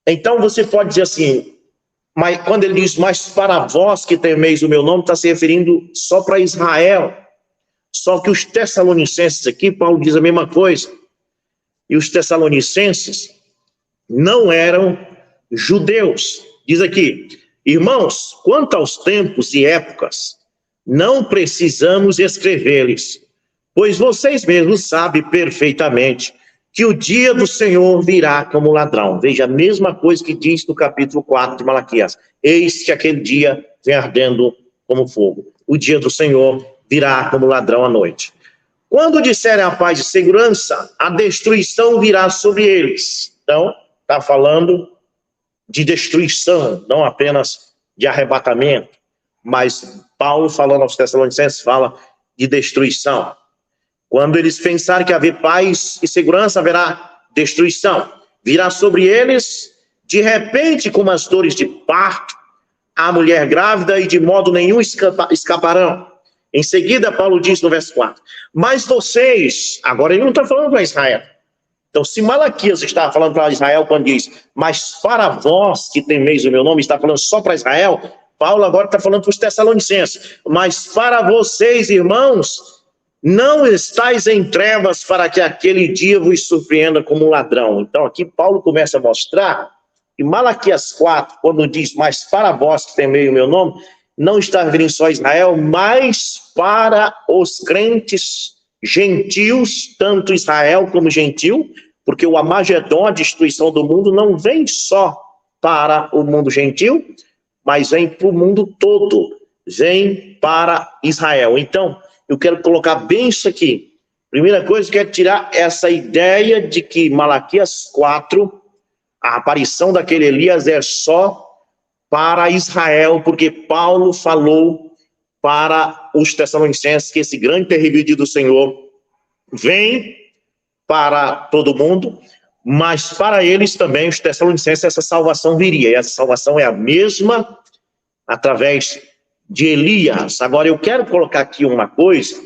Então você pode dizer assim, mas quando ele diz: mas para vós que temeis o meu nome, está se referindo só para Israel. Só que os tessalonicenses aqui, Paulo diz a mesma coisa. E os tessalonicenses não eram judeus. Diz aqui: irmãos, quanto aos tempos e épocas, não precisamos escrever-lhes, pois vocês mesmos sabem perfeitamente que o dia do Senhor virá como ladrão. Veja, a mesma coisa que diz no capítulo 4 de Malaquias: eis que aquele dia vem ardendo como fogo. O dia do Senhor virá como ladrão à noite. Quando disserem a paz e segurança, a destruição virá sobre eles. Então, está falando de destruição, não apenas de arrebatamento, mas Paulo, falando aos Tessalonicenses, fala de destruição. Quando eles pensarem que haver paz e segurança, haverá destruição. Virá sobre eles, de repente, como as dores de parto, a mulher grávida, e de modo nenhum escaparão. Em seguida, Paulo diz no verso 4, mas vocês, agora ele não está falando para Israel. Então, se Malaquias está falando para Israel quando diz: mas para vós que temeis o meu nome, está falando só para Israel, Paulo agora está falando para os tessalonicenses: mas para vocês, irmãos, não estáis em trevas para que aquele dia vos surpreenda como um ladrão. Então, aqui Paulo começa a mostrar que Malaquias 4, quando diz: mas para vós que temeis o meu nome, não está referindo só a Israel, mas para os crentes gentios, tanto Israel como gentil, porque o Amagedon, a destruição do mundo, não vem só para o mundo gentil, mas vem para o mundo todo, vem para Israel. Então, eu quero colocar bem isso aqui. Primeira coisa, eu quero tirar essa ideia de que Malaquias 4, a aparição daquele Elias é só para Israel, porque Paulo falou para os tessalonicenses que esse grande e terrível dia do Senhor vem para todo mundo, mas para eles também, os tessalonicenses, essa salvação viria. E essa salvação é a mesma através de Elias. Agora, eu quero colocar aqui uma coisa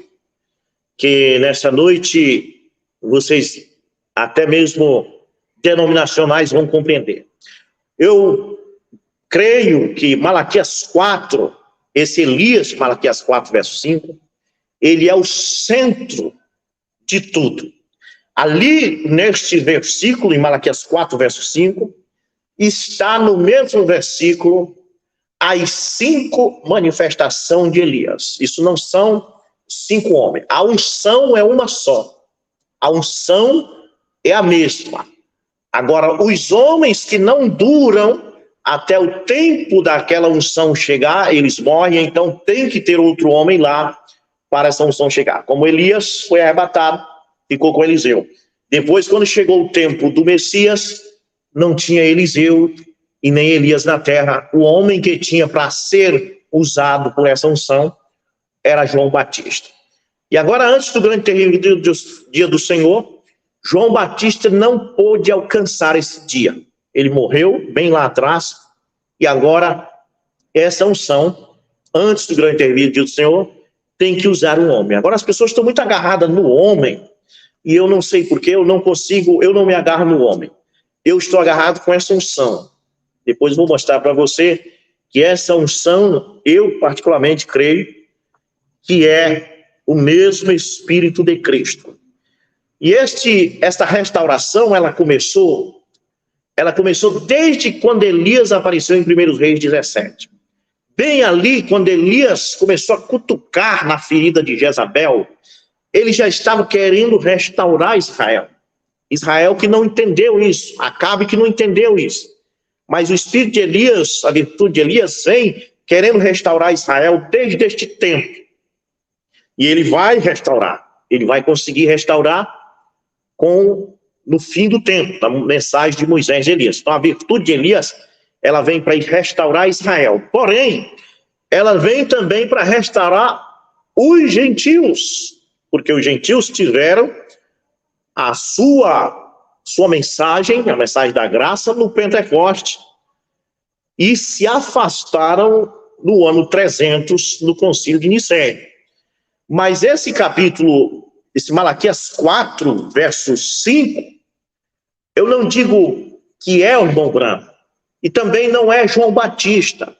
que nessa noite vocês, até mesmo denominacionais, vão compreender. Eu creio que Malaquias 4, esse Elias de Malaquias 4, verso 5, ele é o centro de tudo. Ali, neste versículo, em Malaquias 4, verso 5, está no mesmo versículo as 5 manifestações de Elias. Isso não são 5 homens. A unção é uma só. A unção é a mesma. Agora, os homens que não duram até o tempo daquela unção chegar, eles morrem, então tem que ter outro homem lá para essa unção chegar. Como Elias foi arrebatado, ficou com Eliseu. Depois, quando chegou o tempo do Messias, não tinha Eliseu e nem Elias na terra. O homem que tinha para ser usado por essa unção era João Batista. E agora, antes do grande terrível dia do Senhor, João Batista não pôde alcançar esse dia. Ele morreu bem lá atrás, e agora essa unção, antes do grande terrível dia do Senhor, tem que usar um homem. Agora as pessoas estão muito agarradas no homem, e eu não sei porquê, eu não me agarro no homem. Eu estou agarrado com essa unção. Depois vou mostrar para você que essa unção, eu particularmente creio, que é o mesmo Espírito de Cristo. E esta restauração, ela começou desde quando Elias apareceu em 1 Reis 17. Bem ali, quando Elias começou a cutucar na ferida de Jezabel, ele já estava querendo restaurar Israel. Israel que não entendeu isso, Acabe que não entendeu isso. Mas o Espírito de Elias, a virtude de Elias, vem querendo restaurar Israel desde este tempo. E ele vai restaurar, ele vai conseguir restaurar no fim do tempo, da mensagem de Moisés e Elias. Então a virtude de Elias, ela vem para restaurar Israel. Porém, ela vem também para restaurar os gentios, porque os gentios tiveram a sua mensagem, a mensagem da graça, no Pentecoste, e se afastaram no ano 300, no concílio de Nicéia. Mas esse capítulo, esse Malaquias 4, verso 5, eu não digo que é o irmão Branco, e também não é João Batista.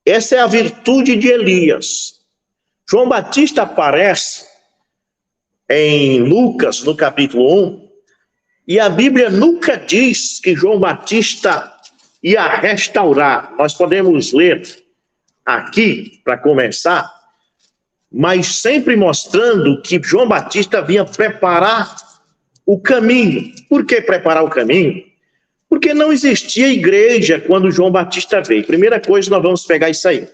Essa é a virtude de Elias. João Batista aparece em Lucas, no capítulo 1, e a Bíblia nunca diz que João Batista ia restaurar. Nós podemos ler aqui, para começar, mas sempre mostrando que João Batista vinha preparar o caminho. Por que preparar o caminho? Porque não existia igreja quando João Batista veio. Primeira coisa, nós vamos pegar isso aí.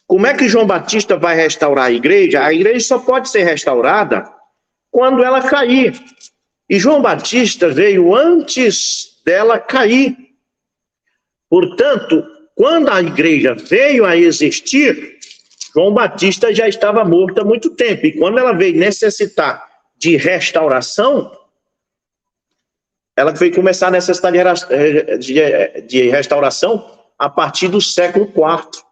Como é que João Batista vai restaurar a igreja? A igreja só pode ser restaurada quando ela cair. E João Batista veio antes dela cair. Portanto, quando a igreja veio a existir, João Batista já estava morto há muito tempo. E quando ela veio necessitar de restauração, ela veio começar a necessitar de restauração a partir do século IV.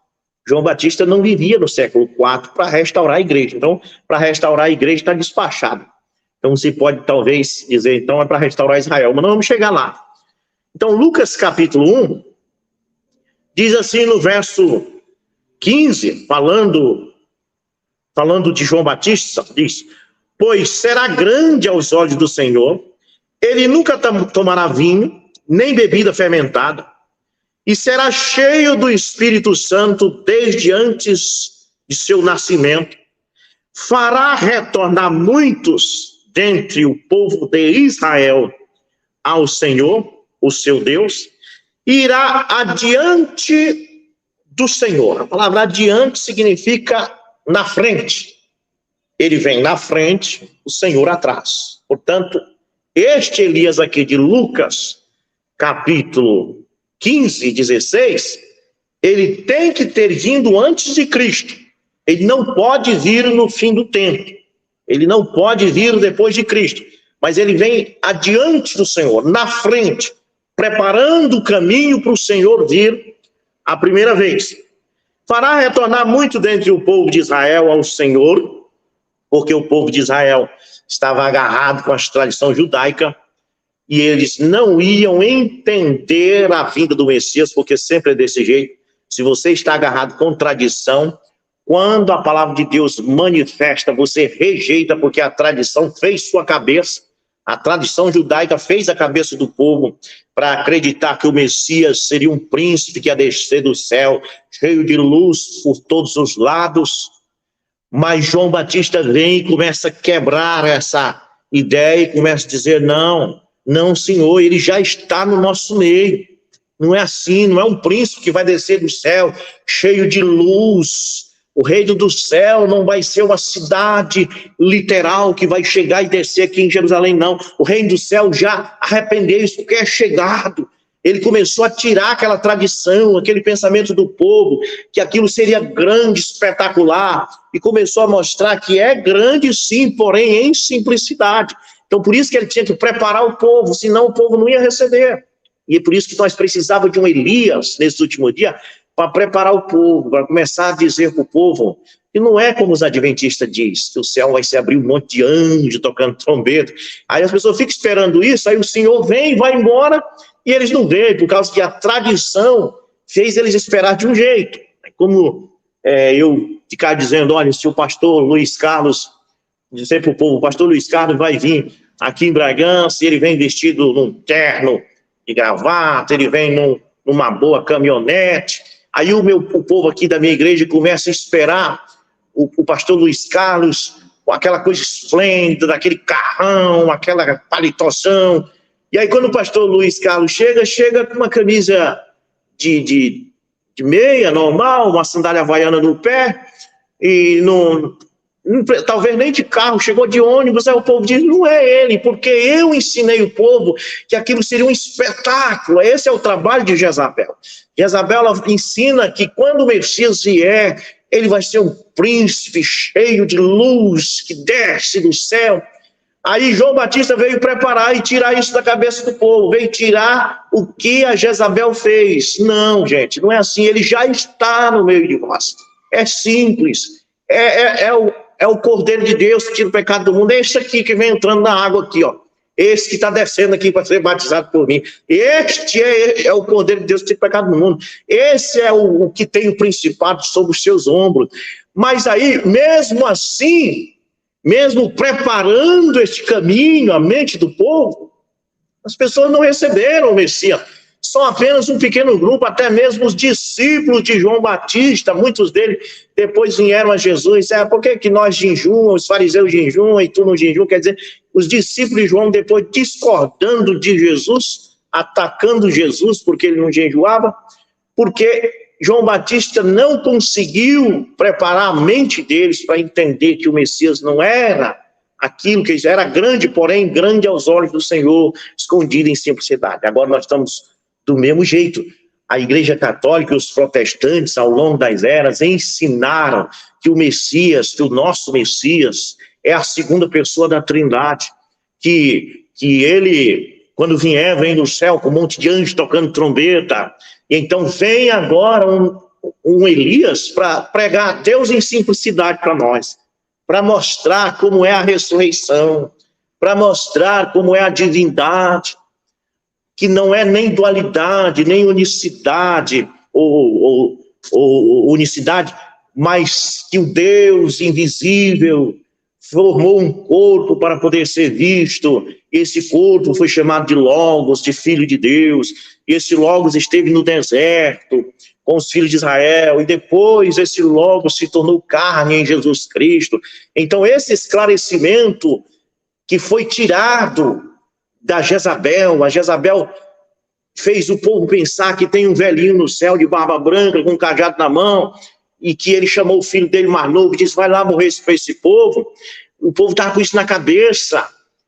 João Batista não vivia no século IV para restaurar a igreja. Então, para restaurar a igreja está despachado. Então, se pode talvez dizer, então é para restaurar Israel. Mas não vamos chegar lá. Então, Lucas capítulo 1, diz assim no verso 15, falando de João Batista, diz: pois será grande aos olhos do Senhor, ele nunca tomará vinho, nem bebida fermentada, e será cheio do Espírito Santo desde antes de seu nascimento. Fará retornar muitos dentre o povo de Israel ao Senhor, o seu Deus, e irá adiante do Senhor. A palavra adiante significa na frente. Ele vem na frente, o Senhor atrás. Portanto, este Elias aqui de Lucas, capítulo 15, 16, ele tem que ter vindo antes de Cristo. Ele não pode vir no fim do tempo. Ele não pode vir depois de Cristo. Mas ele vem adiante do Senhor, na frente, preparando o caminho para o Senhor vir a primeira vez. Fará retornar muito dentre o povo de Israel ao Senhor, porque o povo de Israel estava agarrado com a tradição judaica, e eles não iam entender a vinda do Messias, porque sempre é desse jeito. Se você está agarrado com tradição, quando a palavra de Deus manifesta, você rejeita, porque a tradição fez sua cabeça. A tradição judaica fez a cabeça do povo para acreditar que o Messias seria um príncipe que ia descer do céu, cheio de luz por todos os lados. Mas João Batista vem e começa a quebrar essa ideia e começa a dizer: não, senhor, ele já está no nosso meio. Não é assim, não é um príncipe que vai descer do céu, cheio de luz. O reino do céu não vai ser uma cidade literal que vai chegar e descer aqui em Jerusalém, não. O reino do céu já arrependeu-se porque é chegado. Ele começou a tirar aquela tradição, aquele pensamento do povo, que aquilo seria grande, espetacular, e começou a mostrar que é grande sim, porém em simplicidade. Então, por isso que ele tinha que preparar o povo, senão o povo não ia receber. E é por isso que nós precisávamos de um Elias, nesse último dia, para preparar o povo, para começar a dizer para o povo, que não é como os adventistas dizem, que o céu vai se abrir um monte de anjo tocando trombeta. Aí as pessoas ficam esperando isso, aí o Senhor vem e vai embora, e eles não veem, por causa que a tradição fez eles esperar de um jeito. Como eu ficar dizendo, olha, se o pastor Luiz Carlos, dizer para o povo, o pastor Luiz Carlos vai vir aqui em Bragança, ele vem vestido num terno de gravata, ele vem numa boa caminhonete, aí o povo aqui da minha igreja começa a esperar o pastor Luiz Carlos com aquela coisa esplêndida, aquele carrão, aquela palitoção. E aí quando o pastor Luiz Carlos chega com uma camisa de meia normal, uma sandália havaiana no pé, e talvez nem de carro, chegou de ônibus, aí o povo diz, não é ele, porque eu ensinei o povo que aquilo seria um espetáculo. Esse é o trabalho de Jezabel. Jezabel, ela ensina que quando o Messias vier, ele vai ser um príncipe cheio de luz que desce do céu. Aí João Batista veio preparar e tirar isso da cabeça do povo, veio tirar o que a Jezabel fez. Não, gente, não é assim, ele já está no meio de nós. É simples, é o Cordeiro de Deus que tira o pecado do mundo, é esse aqui que vem entrando na água aqui, ó. Esse que está descendo aqui para ser batizado por mim. Este é o Cordeiro de Deus que tira o pecado do mundo. Esse é o que tem o principado sobre os seus ombros. Mas aí, mesmo assim, mesmo preparando este caminho, a mente do povo, as pessoas não receberam o Messias. Só apenas um pequeno grupo, até mesmo os discípulos de João Batista, muitos deles depois vieram a Jesus. Por que nós jejuamos, os fariseus jejuam e tu não jejuam? Quer dizer, os discípulos de João, depois discordando de Jesus, atacando Jesus porque ele não jejuava, porque João Batista não conseguiu preparar a mente deles para entender que o Messias não era aquilo que era grande, porém grande aos olhos do Senhor, escondido em simplicidade. Agora nós estamos do mesmo jeito. A Igreja Católica e os protestantes, ao longo das eras, ensinaram que o Messias, que o nosso Messias, é a segunda pessoa da Trindade, que ele, quando vier, vem do céu com um monte de anjos tocando trombeta, e então vem agora um Elias para pregar a Deus em simplicidade para nós, para mostrar como é a ressurreição, para mostrar como é a divindade, que não é nem dualidade, nem unicidade, ou unicidade, mas que o Deus invisível formou um corpo para poder ser visto. Esse corpo foi chamado de Logos, de Filho de Deus. Esse Logos esteve no deserto com os filhos de Israel, e depois esse Logos se tornou carne em Jesus Cristo. Então esse esclarecimento que foi tirado da Jezabel, a Jezabel fez o povo pensar que tem um velhinho no céu de barba branca, com um cajado na mão, e que ele chamou o filho dele mais novo e disse, vai lá morrer para esse povo. O povo estava com isso na cabeça,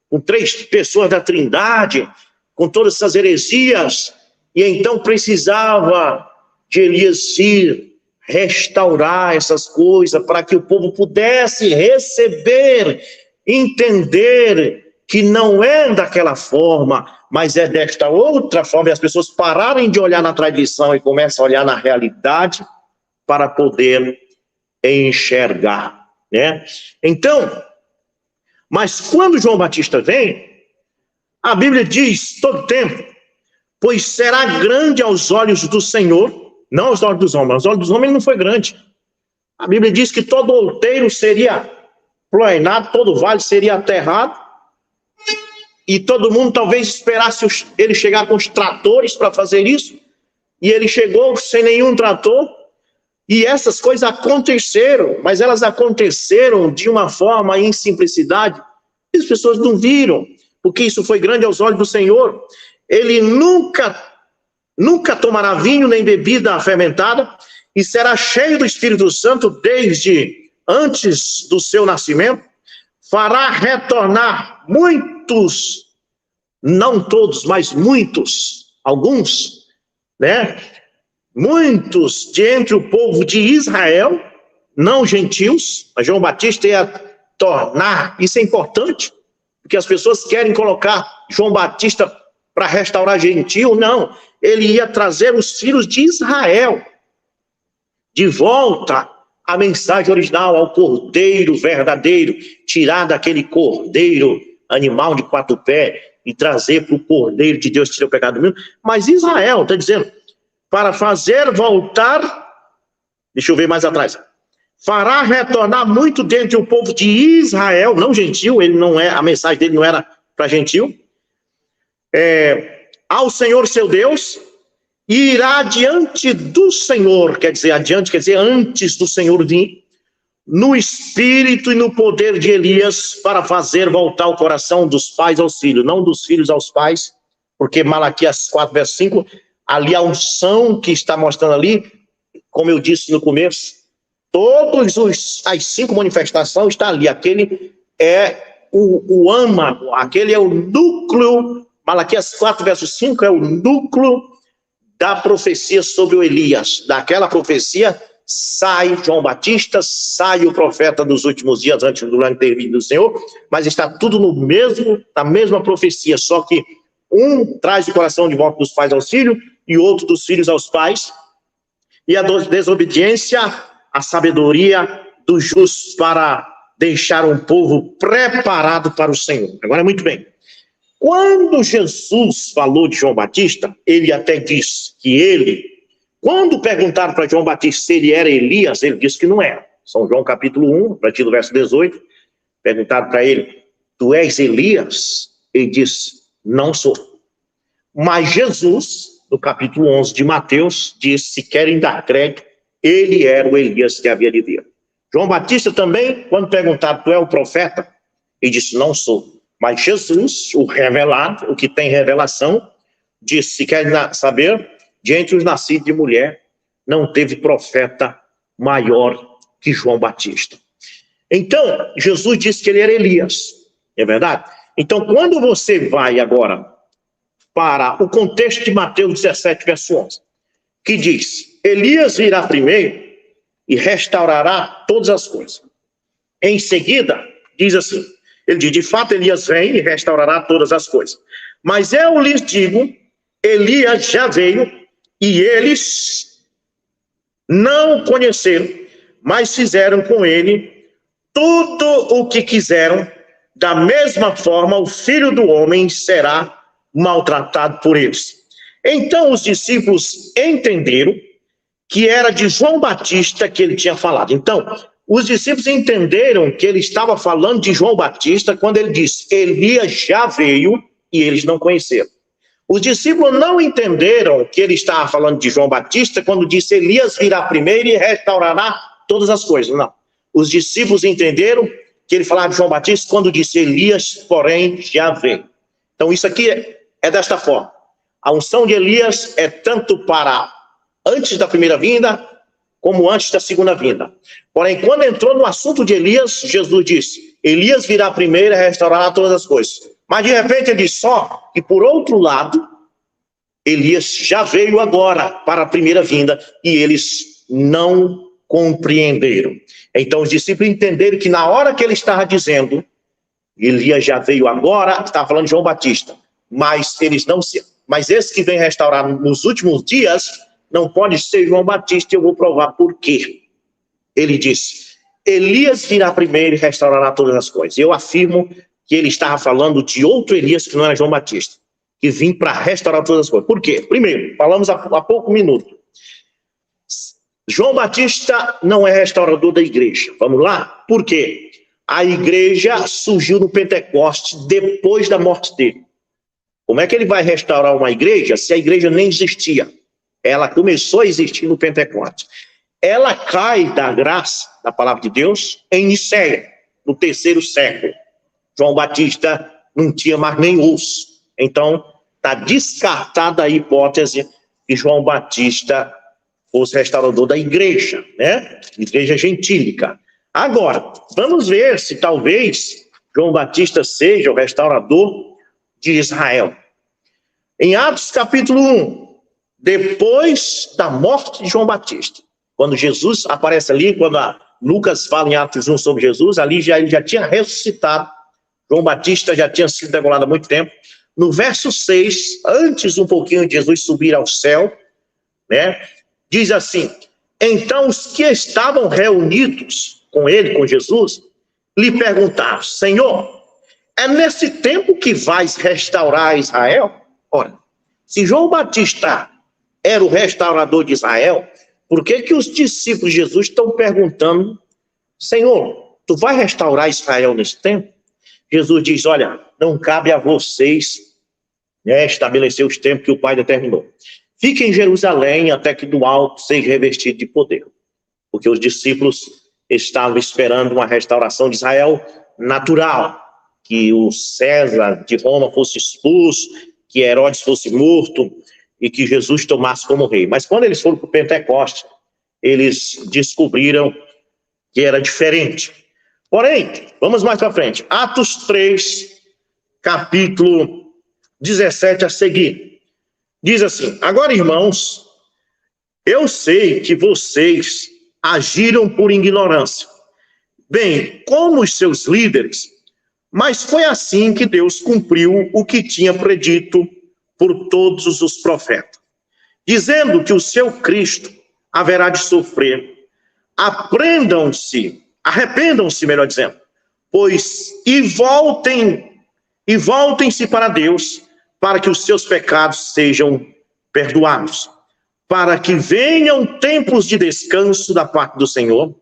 com 3 pessoas da Trindade, com todas essas heresias, e então precisava de Elias ir restaurar essas coisas, para que o povo pudesse receber, entender que não é daquela forma, mas é desta outra forma, e as pessoas pararem de olhar na tradição e começam a olhar na realidade para poder enxergar, né? Então, mas quando João Batista vem, a Bíblia diz todo tempo, pois será grande aos olhos do Senhor, não aos olhos dos homens, aos olhos dos homens ele não foi grande. A Bíblia diz que todo outeiro seria planado, todo vale seria aterrado, e todo mundo talvez esperasse ele chegar com os tratores para fazer isso, e ele chegou sem nenhum trator, e essas coisas aconteceram, mas elas aconteceram de uma forma em simplicidade, e as pessoas não viram, porque isso foi grande aos olhos do Senhor. Ele nunca tomará vinho nem bebida fermentada, e será cheio do Espírito Santo desde antes do seu nascimento, fará retornar muitos, não todos, mas muitos, alguns, né? Muitos de entre o povo de Israel, não gentios, mas João Batista ia tornar, isso é importante, porque as pessoas querem colocar João Batista para restaurar gentio, não, ele ia trazer os filhos de Israel de volta à mensagem original, ao cordeiro verdadeiro, tirar daquele cordeiro animal de 4 pés e trazer para o cordeiro de Deus que tira o pecado do mundo. Mas Israel, está dizendo, para fazer voltar, deixa eu ver mais atrás, fará retornar muito dentre o povo de Israel, não gentil, ele não é, a mensagem dele não era para gentil, ao Senhor seu Deus, e irá diante do Senhor, quer dizer, adiante, quer dizer, antes do Senhor vir, no espírito e no poder de Elias, para fazer voltar o coração dos pais aos filhos, não dos filhos aos pais, porque Malaquias 4, verso 5, ali a unção que está mostrando ali, como eu disse no começo, as 5 manifestações estão ali, aquele é o âmago, aquele é o núcleo, Malaquias 4, verso 5 é o núcleo da profecia sobre o Elias. Daquela profecia sai João Batista, sai o profeta dos últimos dias antes do grande intervir do Senhor, mas está tudo na mesma profecia, só que um traz o coração de volta dos pais aos filhos e outro dos filhos aos pais, e a desobediência, a sabedoria dos justos para deixar um povo preparado para o Senhor. Agora, muito bem. Quando Jesus falou de João Batista, ele até disse que quando perguntaram para João Batista se ele era Elias, ele disse que não era. São João capítulo 1, a partir do verso 18, perguntaram para ele, tu és Elias? Ele disse, não sou. Mas Jesus, no capítulo 11 de Mateus, disse, se querem dar crédito, ele era o Elias que havia de vir. João Batista também, quando perguntaram, tu é o profeta? Ele disse, não sou. Mas Jesus, o revelado, o que tem revelação, disse, se querem saber, de entre os nascidos de mulher, não teve profeta maior que João Batista. Então, Jesus disse que ele era Elias, é verdade? Então, quando você vai agora para o contexto de Mateus 17, verso 11, que diz, Elias virá primeiro e restaurará todas as coisas. Em seguida, diz assim, ele diz, de fato, Elias vem e restaurará todas as coisas. Mas eu lhes digo, Elias já veio e eles não conheceram, mas fizeram com ele tudo o que quiseram. Da mesma forma, o Filho do Homem será maltratado por eles. Então, os discípulos entenderam que era de João Batista que ele tinha falado. Então, os discípulos entenderam que ele estava falando de João Batista quando ele disse, Elias já veio e eles não conheceram. Os discípulos não entenderam que ele estava falando de João Batista quando disse, Elias virá primeiro e restaurará todas as coisas. Não. Os discípulos entenderam que ele falava de João Batista quando disse, Elias, porém, já veio. Então, isso aqui é desta forma. A unção de Elias é tanto para antes da primeira vinda, como antes da segunda vinda. Porém, quando entrou no assunto de Elias, Jesus disse, Elias virá primeiro e restaurará todas as coisas. Mas, de repente, ele disse só que, por outro lado, Elias já veio agora para a primeira vinda e eles não compreenderam. Então, os discípulos entenderam que na hora que ele estava dizendo, Elias já veio agora, estava falando de João Batista, mas esse que vem restaurar nos últimos dias, não pode ser João Batista, e eu vou provar por quê. Ele disse, Elias virá primeiro e restaurará todas as coisas. Eu afirmo que ele estava falando de outro Elias que não era João Batista, que vinha para restaurar todas as coisas. Por quê? Primeiro, falamos há pouco minuto. João Batista não é restaurador da igreja. Vamos lá? Por quê? A igreja surgiu no Pentecostes depois da morte dele. Como é que ele vai restaurar uma igreja se a igreja nem existia? Ela começou a existir no Pentecostes. Ela cai da graça da palavra de Deus em Nicéia, no 3º século. João Batista não tinha mais nem osso. Então, está descartada a hipótese que João Batista fosse restaurador da igreja, né? Igreja gentílica. Agora, vamos ver se talvez João Batista seja o restaurador de Israel. Em Atos capítulo 1, depois da morte de João Batista, quando Jesus aparece ali, quando Lucas fala em Atos 1 sobre Jesus, ali ele já tinha ressuscitado, João Batista já tinha sido degolado há muito tempo. No verso 6, antes um pouquinho de Jesus subir ao céu, né, diz assim: então os que estavam reunidos com ele, com Jesus, lhe perguntaram: Senhor, é nesse tempo que vais restaurar Israel? Ora, se João Batista era o restaurador de Israel, por que os discípulos de Jesus estão perguntando: Senhor, tu vai restaurar Israel nesse tempo? Jesus diz: olha, não cabe a vocês, né, estabelecer os tempos que o Pai determinou. Fiquem em Jerusalém até que do alto seja revestido de poder. Porque os discípulos estavam esperando uma restauração de Israel natural, que o César de Roma fosse expulso, que Herodes fosse morto e que Jesus tomasse como rei. Mas quando eles foram para o Pentecostes, eles descobriram que era diferente. Porém, vamos mais para frente. Atos 3, capítulo 17 a seguir. Diz assim: agora, irmãos, eu sei que vocês agiram por ignorância, bem como os seus líderes, mas foi assim que Deus cumpriu o que tinha predito por todos os profetas, dizendo que o seu Cristo haverá de sofrer. Arrependam-se, melhor dizendo, pois voltem-se para Deus, para que os seus pecados sejam perdoados, para que venham tempos de descanso da parte do Senhor,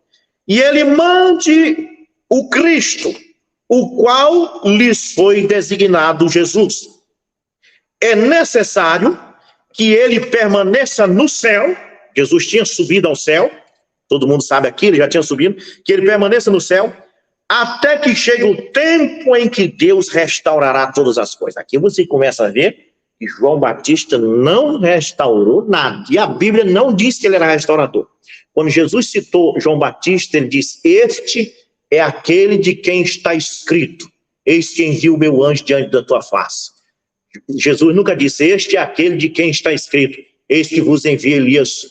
e ele mande o Cristo, o qual lhes foi designado Jesus. É necessário que ele permaneça no céu. Jesus tinha subido ao céu, todo mundo sabe aqui, ele já tinha subido, que ele permaneça no céu, até que chegue o tempo em que Deus restaurará todas as coisas. Aqui você começa a ver que João Batista não restaurou nada, e a Bíblia não diz que ele era restaurador. Quando Jesus citou João Batista, ele diz: este é aquele de quem está escrito: eis que envio o meu anjo diante da tua face. Jesus nunca disse: este é aquele de quem está escrito: eis que vos envia Elias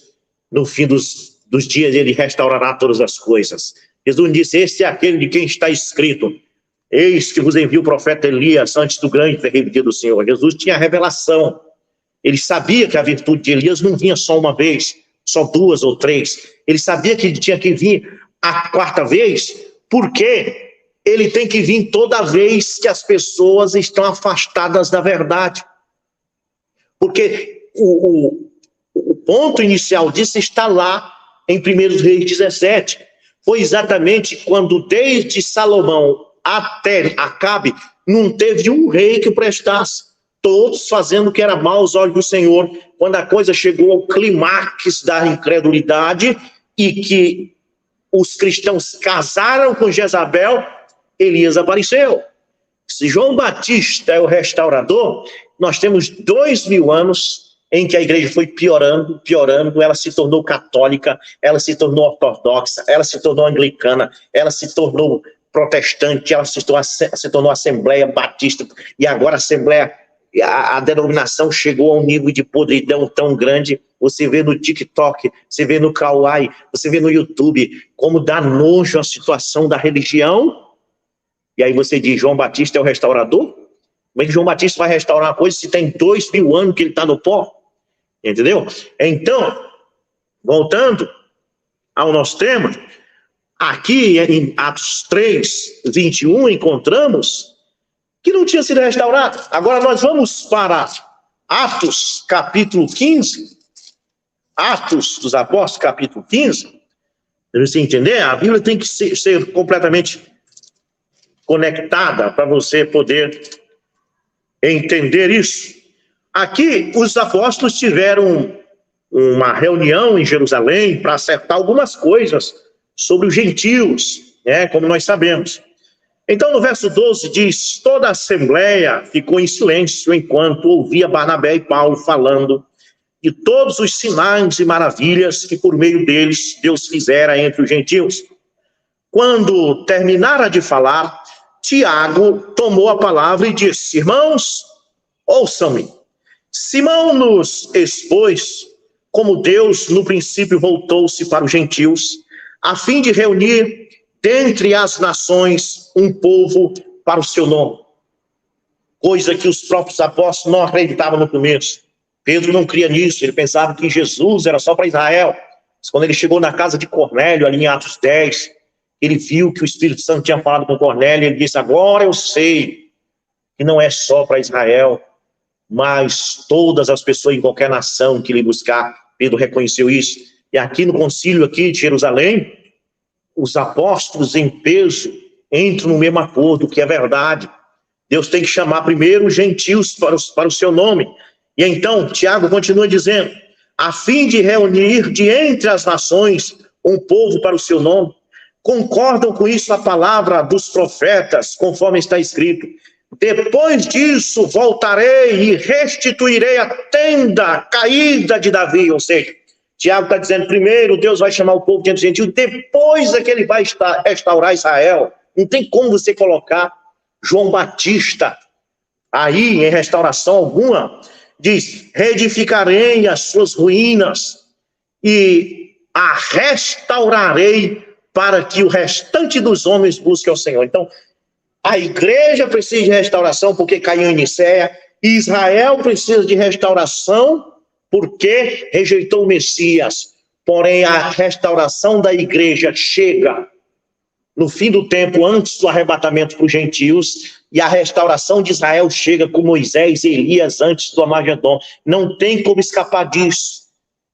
no fim dos dias, ele restaurará todas as coisas. Jesus disse: este é aquele de quem está escrito: eis que vos envia o profeta Elias antes do grande e terrível dia do Senhor. Jesus tinha a revelação. Ele sabia que a virtude de Elias não vinha só uma vez, só duas ou três. Ele sabia que ele tinha que vir a quarta vez, porque ele tem que vir toda vez que as pessoas estão afastadas da verdade. Porque o ponto inicial disso está lá em 1 Reis 17. Foi exatamente quando, desde Salomão até Acabe, não teve um rei que prestasse. Todos fazendo o que era mal aos olhos do Senhor. Quando a coisa chegou ao clímax da incredulidade e que os cristãos casaram com Jezabel, Elias apareceu. Se João Batista é o restaurador, nós temos 2000 anos em que a igreja foi piorando, ela se tornou católica, ela se tornou ortodoxa, ela se tornou anglicana, ela se tornou protestante, ela se tornou Assembleia Batista, e agora a Assembleia, a denominação chegou a um nível de podridão tão grande. Você vê no TikTok, você vê no Kawaii, você vê no YouTube, como dá nojo a situação da religião. E aí você diz: João Batista é o restaurador? Como é que João Batista vai restaurar uma coisa se tem 2000 anos que ele está no pó? Entendeu? Então, voltando ao nosso tema, aqui em Atos 3, 21, encontramos que não tinha sido restaurado. Agora nós vamos para Atos capítulo 15, Atos dos Apóstolos capítulo 15, para você entender, a Bíblia tem que ser completamente conectada para você poder entender isso. Aqui os apóstolos tiveram uma reunião em Jerusalém para acertar algumas coisas sobre os gentios, né, como nós sabemos. Então no verso 12 diz: toda a assembleia ficou em silêncio enquanto ouvia Barnabé e Paulo falando de todos os sinais e maravilhas que por meio deles Deus fizera entre os gentios. Quando terminara de falar, Tiago tomou a palavra e disse: irmãos, ouçam-me. Simão nos expôs como Deus no princípio voltou-se para os gentios, a fim de reunir dentre as nações um povo para o seu nome. Coisa que os próprios apóstolos não acreditavam no começo. Pedro não cria nisso, ele pensava que Jesus era só para Israel. Mas quando ele chegou na casa de Cornélio, ali em Atos 10, ele viu que o Espírito Santo tinha falado com Cornélio, e ele disse, agora eu sei que não é só para Israel, mas todas as pessoas em qualquer nação que lhe buscar. Pedro reconheceu isso. E aqui no concílio aqui de Jerusalém, os apóstolos em peso entram no mesmo acordo, que é verdade. Deus tem que chamar primeiro os gentios para o seu nome. E então, Tiago continua dizendo, a fim de reunir de entre as nações um povo para o seu nome. Concordam com isso a palavra dos profetas, conforme está escrito. Depois disso voltarei e restituirei a tenda caída de Davi. Ou seja, Tiago está dizendo, primeiro Deus vai chamar o povo de gentil, depois é que ele vai restaurar Israel. Não tem como você colocar João Batista aí em restauração alguma. Diz, reedificarei as suas ruínas e a restaurarei para que o restante dos homens busque ao Senhor. Então, a igreja precisa de restauração porque caiu em Nicéia, e Israel precisa de restauração porque rejeitou o Messias. Porém, a restauração da igreja chega no fim do tempo, antes do arrebatamento para os gentios, e a restauração de Israel chega com Moisés e Elias antes do Armagedon. Não tem como escapar disso.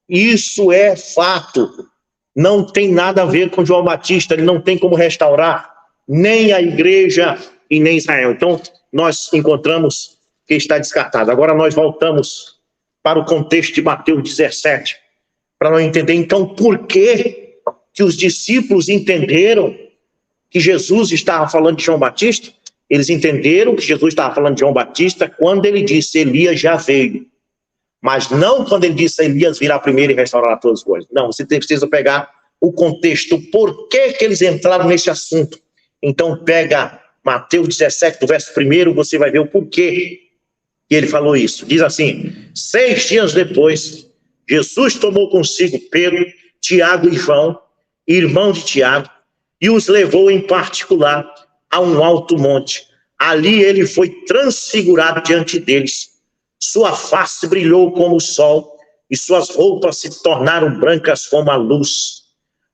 Isso é fato. Não tem nada a ver com João Batista, ele não tem como restaurar nem a igreja e nem Israel. Então, nós encontramos que está descartado. Agora nós voltamos para o contexto de Mateus 17, para nós entender, então, por que os discípulos entenderam que Jesus estava falando de João Batista. Eles entenderam que Jesus estava falando de João Batista quando ele disse, Elias já veio. Mas não quando ele disse, Elias virá primeiro e restaurará todas as coisas. Não, você precisa pegar o contexto, por que eles entraram nesse assunto. Então pega Mateus 17, do verso 1, você vai ver o porquê que ele falou isso. Diz assim, 6 dias depois, Jesus tomou consigo Pedro, Tiago e João, irmão de Tiago, e os levou em particular a um alto monte. Ali ele foi transfigurado diante deles. Sua face brilhou como o sol, e suas roupas se tornaram brancas como a luz.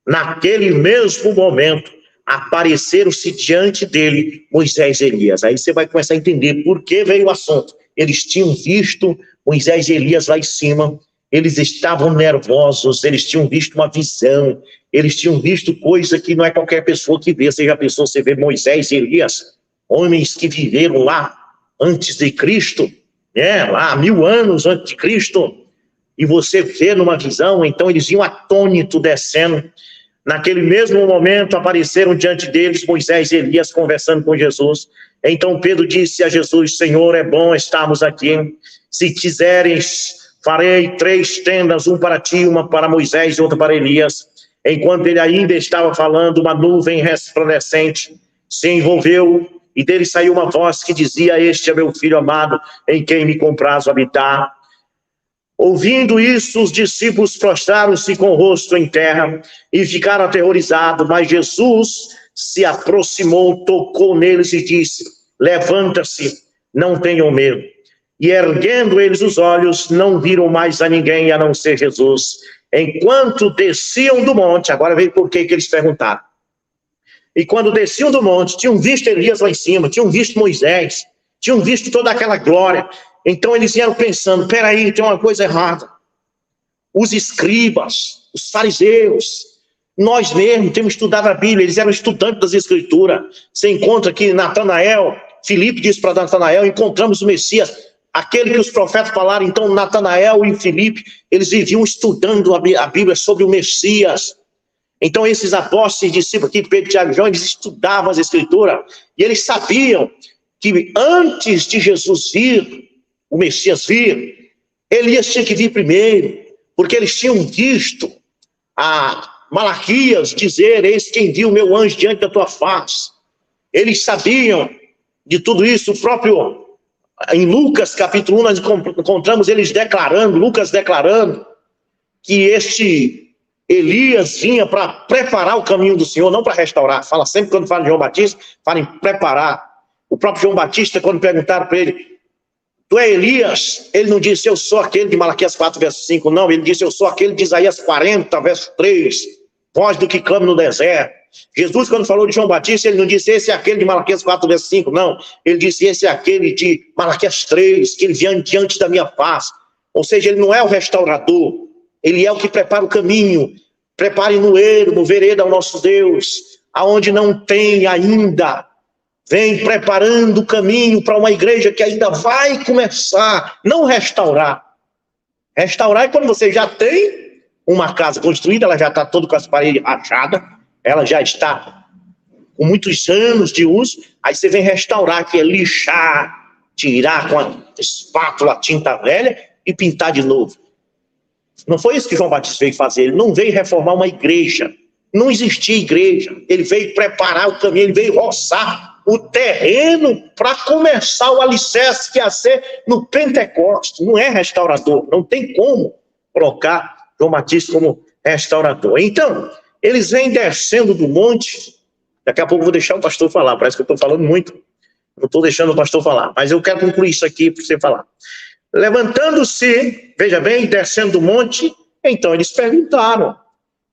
Naquele mesmo momento, apareceram-se diante dele Moisés e Elias. Aí você vai começar a entender por que veio o assunto. Eles tinham visto Moisés e Elias lá em cima, eles estavam nervosos, eles tinham visto uma visão, eles tinham visto coisa que não é qualquer pessoa que vê. Você já pensou, você vê Moisés e Elias, homens que viveram lá antes de Cristo, né? Lá 1000 anos antes de Cristo, e você vê numa visão. Então eles iam atônito descendo. Naquele mesmo momento apareceram diante deles Moisés e Elias conversando com Jesus. Então Pedro disse a Jesus, Senhor, é bom estarmos aqui. Se quiseres, farei 3 tendas, uma para ti, uma para Moisés e outra para Elias. Enquanto ele ainda estava falando, uma nuvem resplandecente se envolveu, e dele saiu uma voz que dizia, este é meu filho amado, em quem me comprazo habitar. Ouvindo isso, os discípulos prostraram-se com o rosto em terra e ficaram aterrorizados, mas Jesus se aproximou, tocou neles e disse, levanta-se, não tenham medo. E erguendo eles os olhos, não viram mais a ninguém a não ser Jesus. Enquanto desciam do monte, agora veio por que eles perguntaram. E quando desciam do monte, tinham visto Elias lá em cima, tinham visto Moisés, tinham visto toda aquela glória. Então eles iam pensando, peraí, tem uma coisa errada. Os escribas, os fariseus, nós mesmos temos estudado a Bíblia, eles eram estudantes das Escrituras. Você encontra aqui Natanael, Filipe disse para Natanael, encontramos o Messias, aquele que os profetas falaram. Então Natanael e Filipe, eles viviam estudando a Bíblia sobre o Messias. Então esses apóstolos e discípulos aqui, Pedro, Tiago e João, eles estudavam as Escrituras, e eles sabiam que antes de Jesus vir, o Messias vir, Elias tinha que vir primeiro, porque eles tinham visto a Malaquias dizer, eis quem viu o meu anjo diante da tua face. Eles sabiam de tudo isso. O próprio Em Lucas capítulo 1 nós encontramos Lucas declarando que este Elias vinha para preparar o caminho do Senhor, não para restaurar. Fala sempre, quando fala de João Batista, fala em preparar. O próprio João Batista, quando perguntaram para ele, tu é Elias? Ele não disse, eu sou aquele de Malaquias 4, verso 5, não. Ele disse, eu sou aquele de Isaías 40, verso 3, voz do que clama no deserto. Jesus, quando falou de João Batista, ele não disse, esse é aquele de Malaquias 4, verso 5, não. Ele disse, esse é aquele de Malaquias 3, que ele vem diante da minha face. Ou seja, ele não é o restaurador, ele é o que prepara o caminho. Prepare no vereda ao nosso Deus, aonde não tem ainda. Vem preparando o caminho para uma igreja que ainda vai começar, não restaurar. Restaurar é quando você já tem uma casa construída, ela já está toda com as paredes rachadas, ela já está com muitos anos de uso, aí você vem restaurar, que é lixar, tirar com a espátula a tinta velha e pintar de novo. Não foi isso que João Batista veio fazer, ele não veio reformar uma igreja, não existia igreja, ele veio preparar o caminho, ele veio roçar o terreno para começar o alicerce que ia ser no Pentecostes. Não é restaurador, não tem como colocar João Batista como restaurador. Então, eles vêm descendo do monte, daqui a pouco eu vou deixar o pastor falar, parece que eu estou falando muito, não estou deixando o pastor falar, mas eu quero concluir isso aqui para você falar. Levantando-se, veja bem, descendo do monte, então eles perguntaram,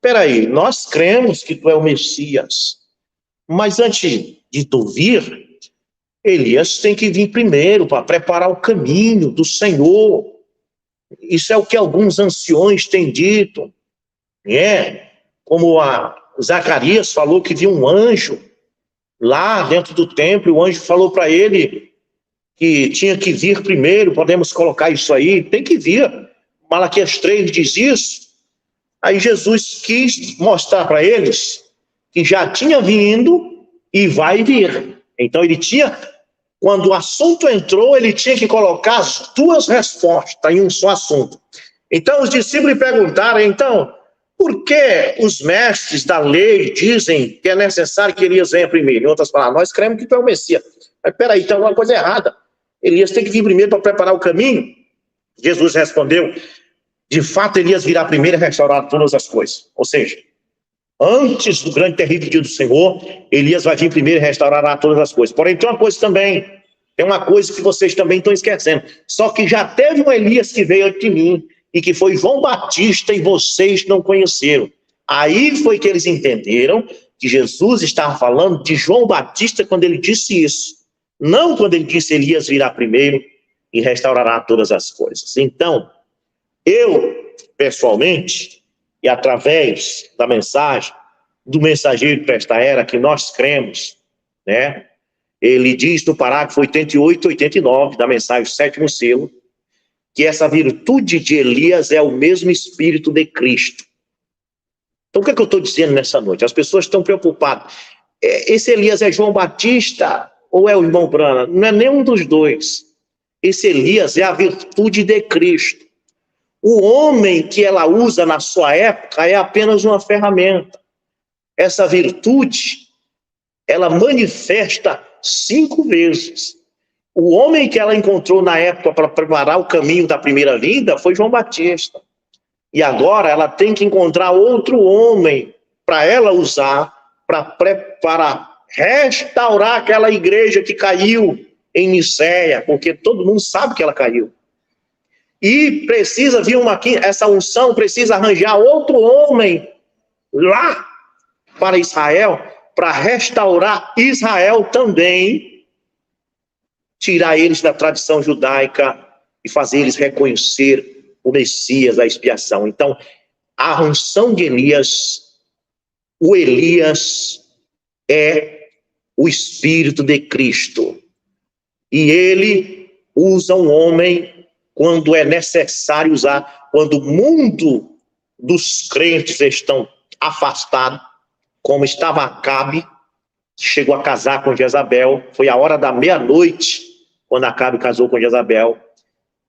peraí, nós cremos que tu é o Messias, mas antes de tu vir, Elias tem que vir primeiro para preparar o caminho do Senhor. Isso é o que alguns anciões têm dito, né? Como Zacarias falou que viu um anjo lá dentro do templo, e o anjo falou para ele que tinha que vir primeiro, podemos colocar isso aí, tem que vir. Malaquias 3 diz isso. Aí Jesus quis mostrar para eles que já tinha vindo e vai vir. Então ele tinha, quando o assunto entrou, ele tinha que colocar as duas respostas em um só assunto. Então os discípulos perguntaram, então, por que os mestres da lei dizem que é necessário que Elias venha primeiro? Em outras palavras, nós cremos que tu é o Messias. Mas peraí, tem alguma coisa errada. Elias tem que vir primeiro para preparar o caminho. Jesus respondeu, de fato Elias virá primeiro e restaurar todas as coisas. Ou seja, antes do grande e terrível dia do Senhor, Elias vai vir primeiro e restaurará todas as coisas. Porém, tem uma coisa também, tem uma coisa que vocês também estão esquecendo. Só que já teve um Elias que veio antes de mim, e que foi João Batista, e vocês não conheceram. Aí foi que eles entenderam que Jesus estava falando de João Batista quando ele disse isso. Não quando ele disse Elias virá primeiro e restaurará todas as coisas. Então, eu, pessoalmente, e através da mensagem do mensageiro desta era que nós cremos, né? Ele diz no parágrafo 88 e 89 da mensagem sétimo selo, que essa virtude de Elias é o mesmo espírito de Cristo. Então, o que é que eu estou dizendo nessa noite? As pessoas estão preocupadas. Esse Elias é João Batista ou é o irmão Branham? Não é nenhum dos dois. Esse Elias é a virtude de Cristo. O homem que ela usa na sua época é apenas uma ferramenta. Essa virtude, ela manifesta 5 vezes. O homem que ela encontrou na época para preparar o caminho da primeira vinda foi João Batista. E agora ela tem que encontrar outro homem para ela usar para restaurar aquela igreja que caiu em Nicéia, porque todo mundo sabe que ela caiu. E precisa vir essa unção precisa arranjar outro homem lá para Israel, para restaurar Israel também, tirar eles da tradição judaica e fazer eles reconhecer o Messias, a expiação. Então, a unção de Elias, o Elias é o Espírito de Cristo. E ele usa um homem quando é necessário usar, quando o mundo dos crentes estão afastados, como estava Acabe, que chegou a casar com Jezabel, foi a hora da meia-noite, quando Acabe casou com Jezabel,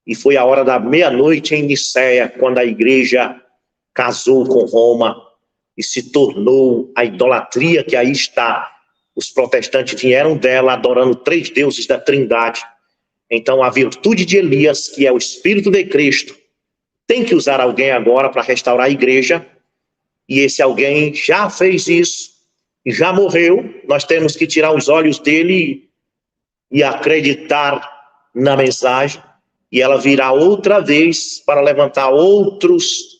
e foi a hora da meia-noite em Nicéia, quando a igreja casou com Roma, e se tornou a idolatria que aí está. Os protestantes vieram dela, adorando 3 deuses da Trindade, Então, a virtude de Elias, que é o Espírito de Cristo, tem que usar alguém agora para restaurar a igreja, e esse alguém já fez isso, já morreu, nós temos que tirar os olhos dele e acreditar na mensagem, e ela virá outra vez para levantar outros,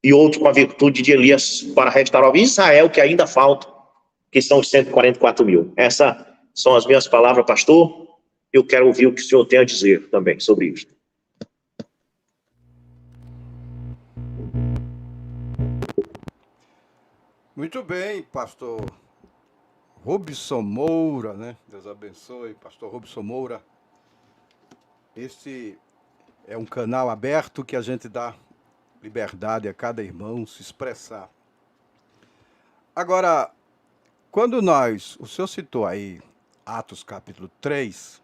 e outro com a virtude de Elias para restaurar o Israel, que ainda falta, que são os 144 mil. Essas são as minhas palavras, pastor. Eu quero ouvir o que o senhor tem a dizer também sobre isso. Muito bem, pastor Robson Moura, né? Deus abençoe, pastor Robson Moura. Este é um canal aberto que a gente dá liberdade a cada irmão se expressar. Agora, o senhor citou aí Atos capítulo 3,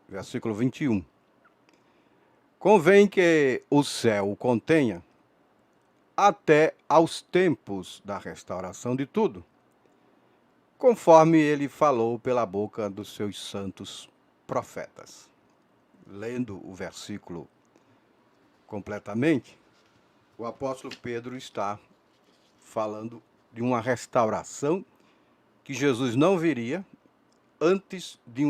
versículo 21. Convém que o céu o contenha até aos tempos da restauração de tudo, conforme ele falou pela boca dos seus santos profetas. Lendo o versículo completamente, o apóstolo Pedro está falando de uma restauração que Jesus não viria antes de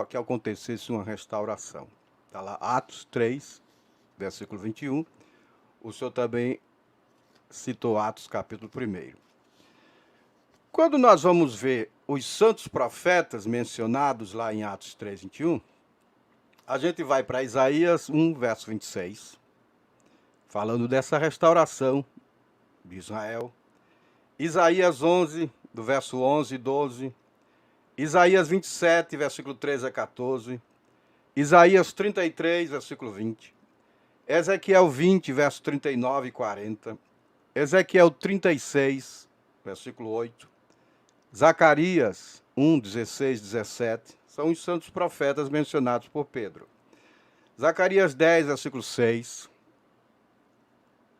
que acontecesse uma restauração. Está lá Atos 3, versículo 21. O senhor também citou Atos capítulo 1. Quando nós vamos ver os santos profetas mencionados lá em Atos 3, 21, a gente vai para Isaías 1, verso 26, falando dessa restauração de Israel. Isaías 11, do verso 11 e 12. Isaías 27, versículo 13 a 14. Isaías 33, versículo 20. Ezequiel 20, verso 39 e 40. Ezequiel 36, versículo 8. Zacarias 1, 16, 17. São os santos profetas mencionados por Pedro. Zacarias 10, versículo 6.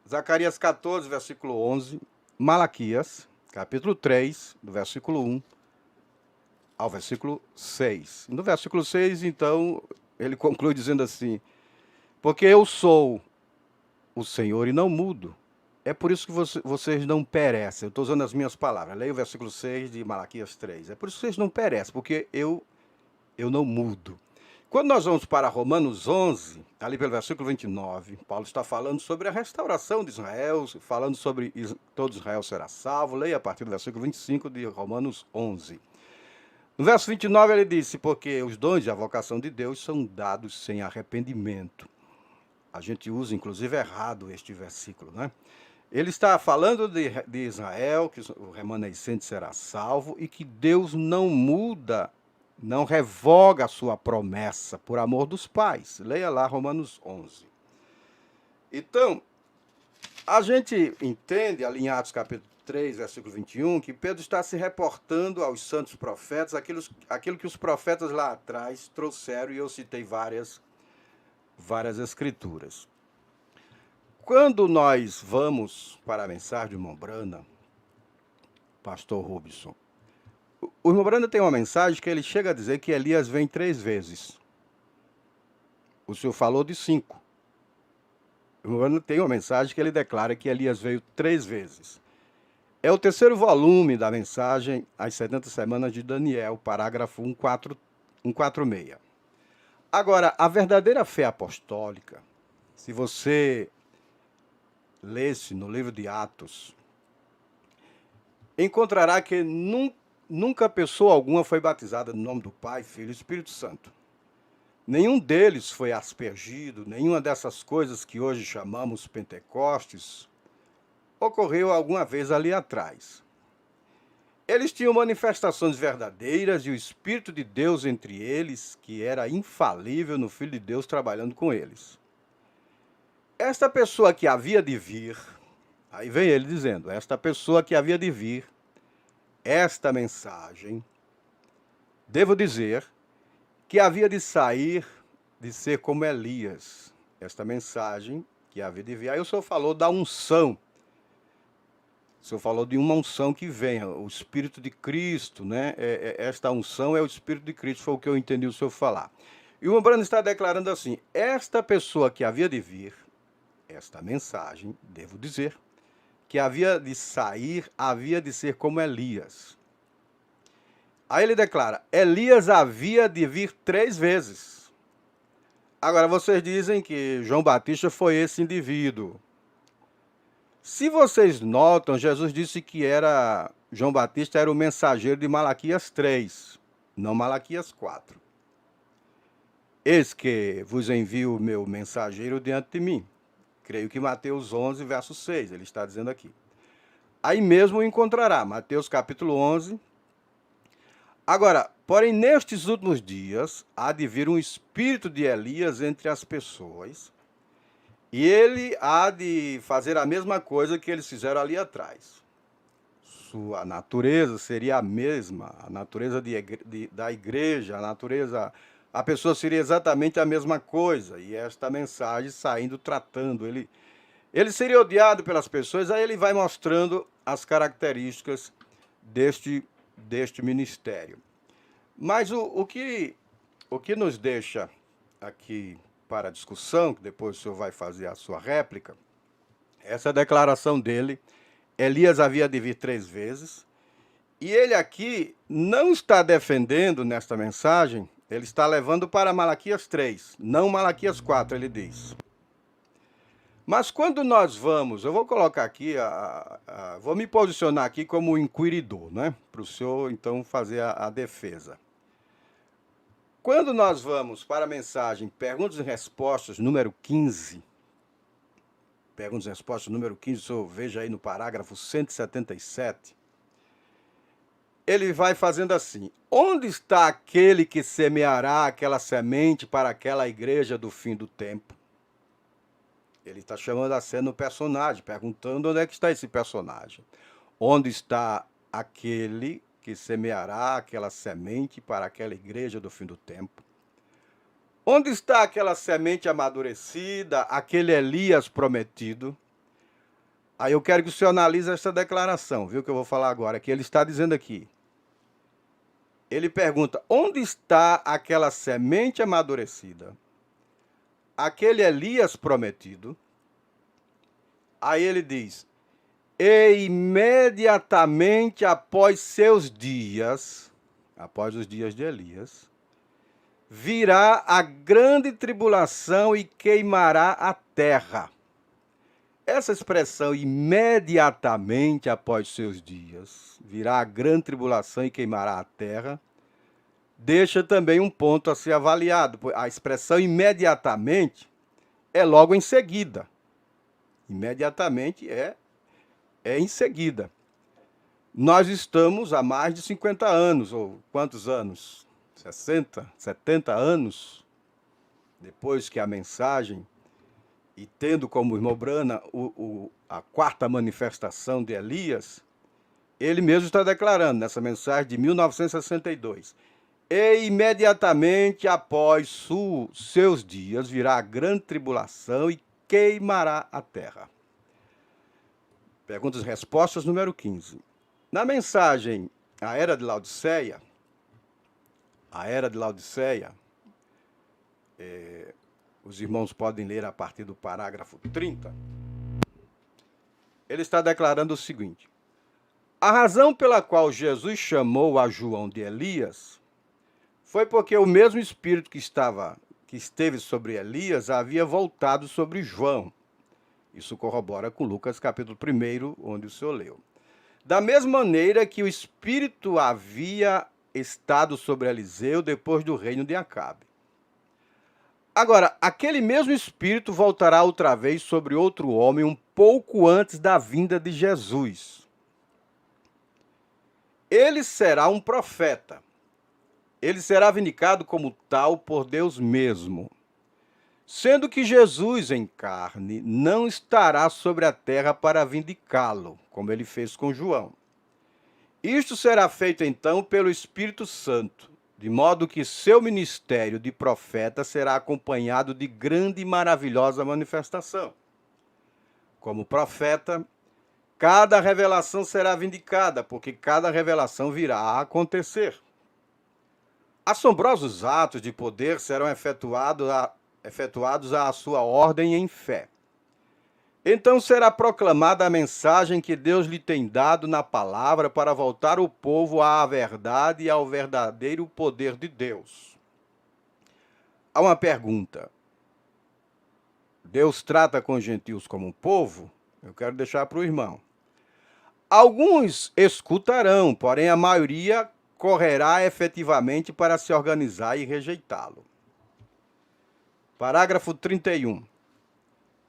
Zacarias 14, versículo 11. Malaquias, capítulo 3, do versículo 1 ao versículo 6. No versículo 6, então, ele conclui dizendo assim: porque eu sou o Senhor e não mudo. É por isso que vocês não perecem. Eu estou usando as minhas palavras. Leia o versículo 6 de Malaquias 3. É por isso que vocês não perecem, porque eu não mudo. Quando nós vamos para Romanos 11, ali pelo versículo 29, Paulo está falando sobre a restauração de Israel, falando sobre todo Israel será salvo. Leia a partir do versículo 25 de Romanos 11. No verso 29 ele disse: porque os dons e a vocação de Deus são dados sem arrependimento. A gente usa, inclusive, errado este versículo, né? Ele está falando de Israel, que o remanescente será salvo e que Deus não muda, não revoga a sua promessa por amor dos pais. Leia lá Romanos 11. Então, a gente entende, ali em Atos capítulo 3, versículo 21, que Pedro está se reportando aos santos profetas, aquilo que os profetas lá atrás trouxeram, e eu citei várias escrituras. Quando nós vamos para a mensagem de Mombrana, pastor Robson, o Mombrana tem uma mensagem que ele chega a dizer que Elias vem 3 vezes. O senhor falou de 5. O Mombrana tem uma mensagem que ele declara que Elias veio 3 vezes. É o 3º volume da mensagem, As 70 Semanas de Daniel, parágrafo 146. Agora, a verdadeira fé apostólica, se você lesse no livro de Atos, encontrará que nunca pessoa alguma foi batizada no nome do Pai, Filho e Espírito Santo. Nenhum deles foi aspergido, nenhuma dessas coisas que hoje chamamos Pentecostes ocorreu alguma vez ali atrás. Eles tinham manifestações verdadeiras e o Espírito de Deus entre eles, que era infalível no Filho de Deus trabalhando com eles. Esta pessoa que havia de vir, aí vem ele dizendo, esta pessoa que havia de vir, esta mensagem, devo dizer, que havia de sair, de ser como Elias. Esta mensagem que havia de vir. Aí o senhor falou da unção. O senhor falou de uma unção que vem, o Espírito de Cristo, né? Esta unção é o Espírito de Cristo, foi o que eu entendi o senhor falar. E o Umbanda está declarando assim: esta pessoa que havia de vir, esta mensagem, devo dizer, que havia de sair, havia de ser como Elias. Aí ele declara: Elias havia de vir 3 vezes. Agora, vocês dizem que João Batista foi esse indivíduo. Se vocês notam, Jesus disse que João Batista era o mensageiro de Malaquias 3, não Malaquias 4. Eis que vos envio o meu mensageiro diante de mim. Creio que Mateus 11, verso 6, ele está dizendo aqui. Aí mesmo o encontrará, Mateus capítulo 11. Agora, porém, nestes últimos dias, há de vir um espírito de Elias entre as pessoas, e ele há de fazer a mesma coisa que eles fizeram ali atrás. Sua natureza seria a mesma, a natureza da igreja, a pessoa seria exatamente a mesma coisa, e esta mensagem saindo, tratando, ele seria odiado pelas pessoas, aí ele vai mostrando as características deste ministério. Mas o que nos deixa aqui para a discussão, que depois o senhor vai fazer a sua réplica, essa declaração dele: Elias havia de vir 3 vezes, e ele aqui não está defendendo nesta mensagem, ele está levando para Malaquias 3, não Malaquias 4, ele diz. Mas quando nós vamos, eu vou colocar aqui, vou me posicionar aqui como inquiridor, né? Para o senhor, então, fazer a defesa. Quando nós vamos para a mensagem Perguntas e Respostas, número 15, Perguntas e Respostas, número 15, o senhor veja aí no parágrafo 177, ele vai fazendo assim: onde está aquele que semeará aquela semente para aquela igreja do fim do tempo? Ele está chamando a cena o personagem, perguntando onde é que está esse personagem. Onde está aquele que semeará aquela semente para aquela igreja do fim do tempo? Onde está aquela semente amadurecida, aquele Elias prometido? Aí eu quero que o senhor analise essa declaração, viu, que eu vou falar agora, que ele está dizendo aqui. Ele pergunta: onde está aquela semente amadurecida, aquele Elias prometido? Aí ele diz: e imediatamente após seus dias, após os dias de Elias, virá a grande tribulação e queimará a terra. Essa expressão, imediatamente após seus dias, virá a grande tribulação e queimará a terra, deixa também um ponto a ser avaliado. A expressão imediatamente é logo em seguida. Imediatamente é em seguida. Nós estamos há mais de 50 anos, ou quantos anos? 60, 70 anos, depois que a mensagem, e tendo como irmão Brana a 4ª manifestação de Elias, ele mesmo está declarando nessa mensagem de 1962: e imediatamente após seus dias virá a grande tribulação e queimará a terra. Perguntas e Respostas, número 15. Na mensagem A Era de Laodiceia, os irmãos podem ler a partir do parágrafo 30, ele está declarando o seguinte: a razão pela qual Jesus chamou a João de Elias foi porque o mesmo Espírito que esteve sobre Elias havia voltado sobre João. Isso corrobora com Lucas capítulo 1, onde o senhor leu. Da mesma maneira que o Espírito havia estado sobre Eliseu depois do reino de Acabe. Agora, aquele mesmo Espírito voltará outra vez sobre outro homem um pouco antes da vinda de Jesus. Ele será um profeta. Ele será vindicado como tal por Deus mesmo. Sendo que Jesus, em carne, não estará sobre a terra para vindicá-lo, como ele fez com João. Isto será feito, então, pelo Espírito Santo, de modo que seu ministério de profeta será acompanhado de grande e maravilhosa manifestação. Como profeta, Cada revelação será vindicada, porque cada revelação virá a acontecer. Assombrosos atos de poder serão efetuados à sua ordem em fé. Então será proclamada a mensagem que Deus lhe tem dado na palavra para voltar o povo à verdade e ao verdadeiro poder de Deus. Há uma pergunta. Deus trata com os gentios como um povo? Eu quero deixar para o irmão. Alguns escutarão, porém a maioria correrá efetivamente para se organizar e rejeitá-lo. Parágrafo 31.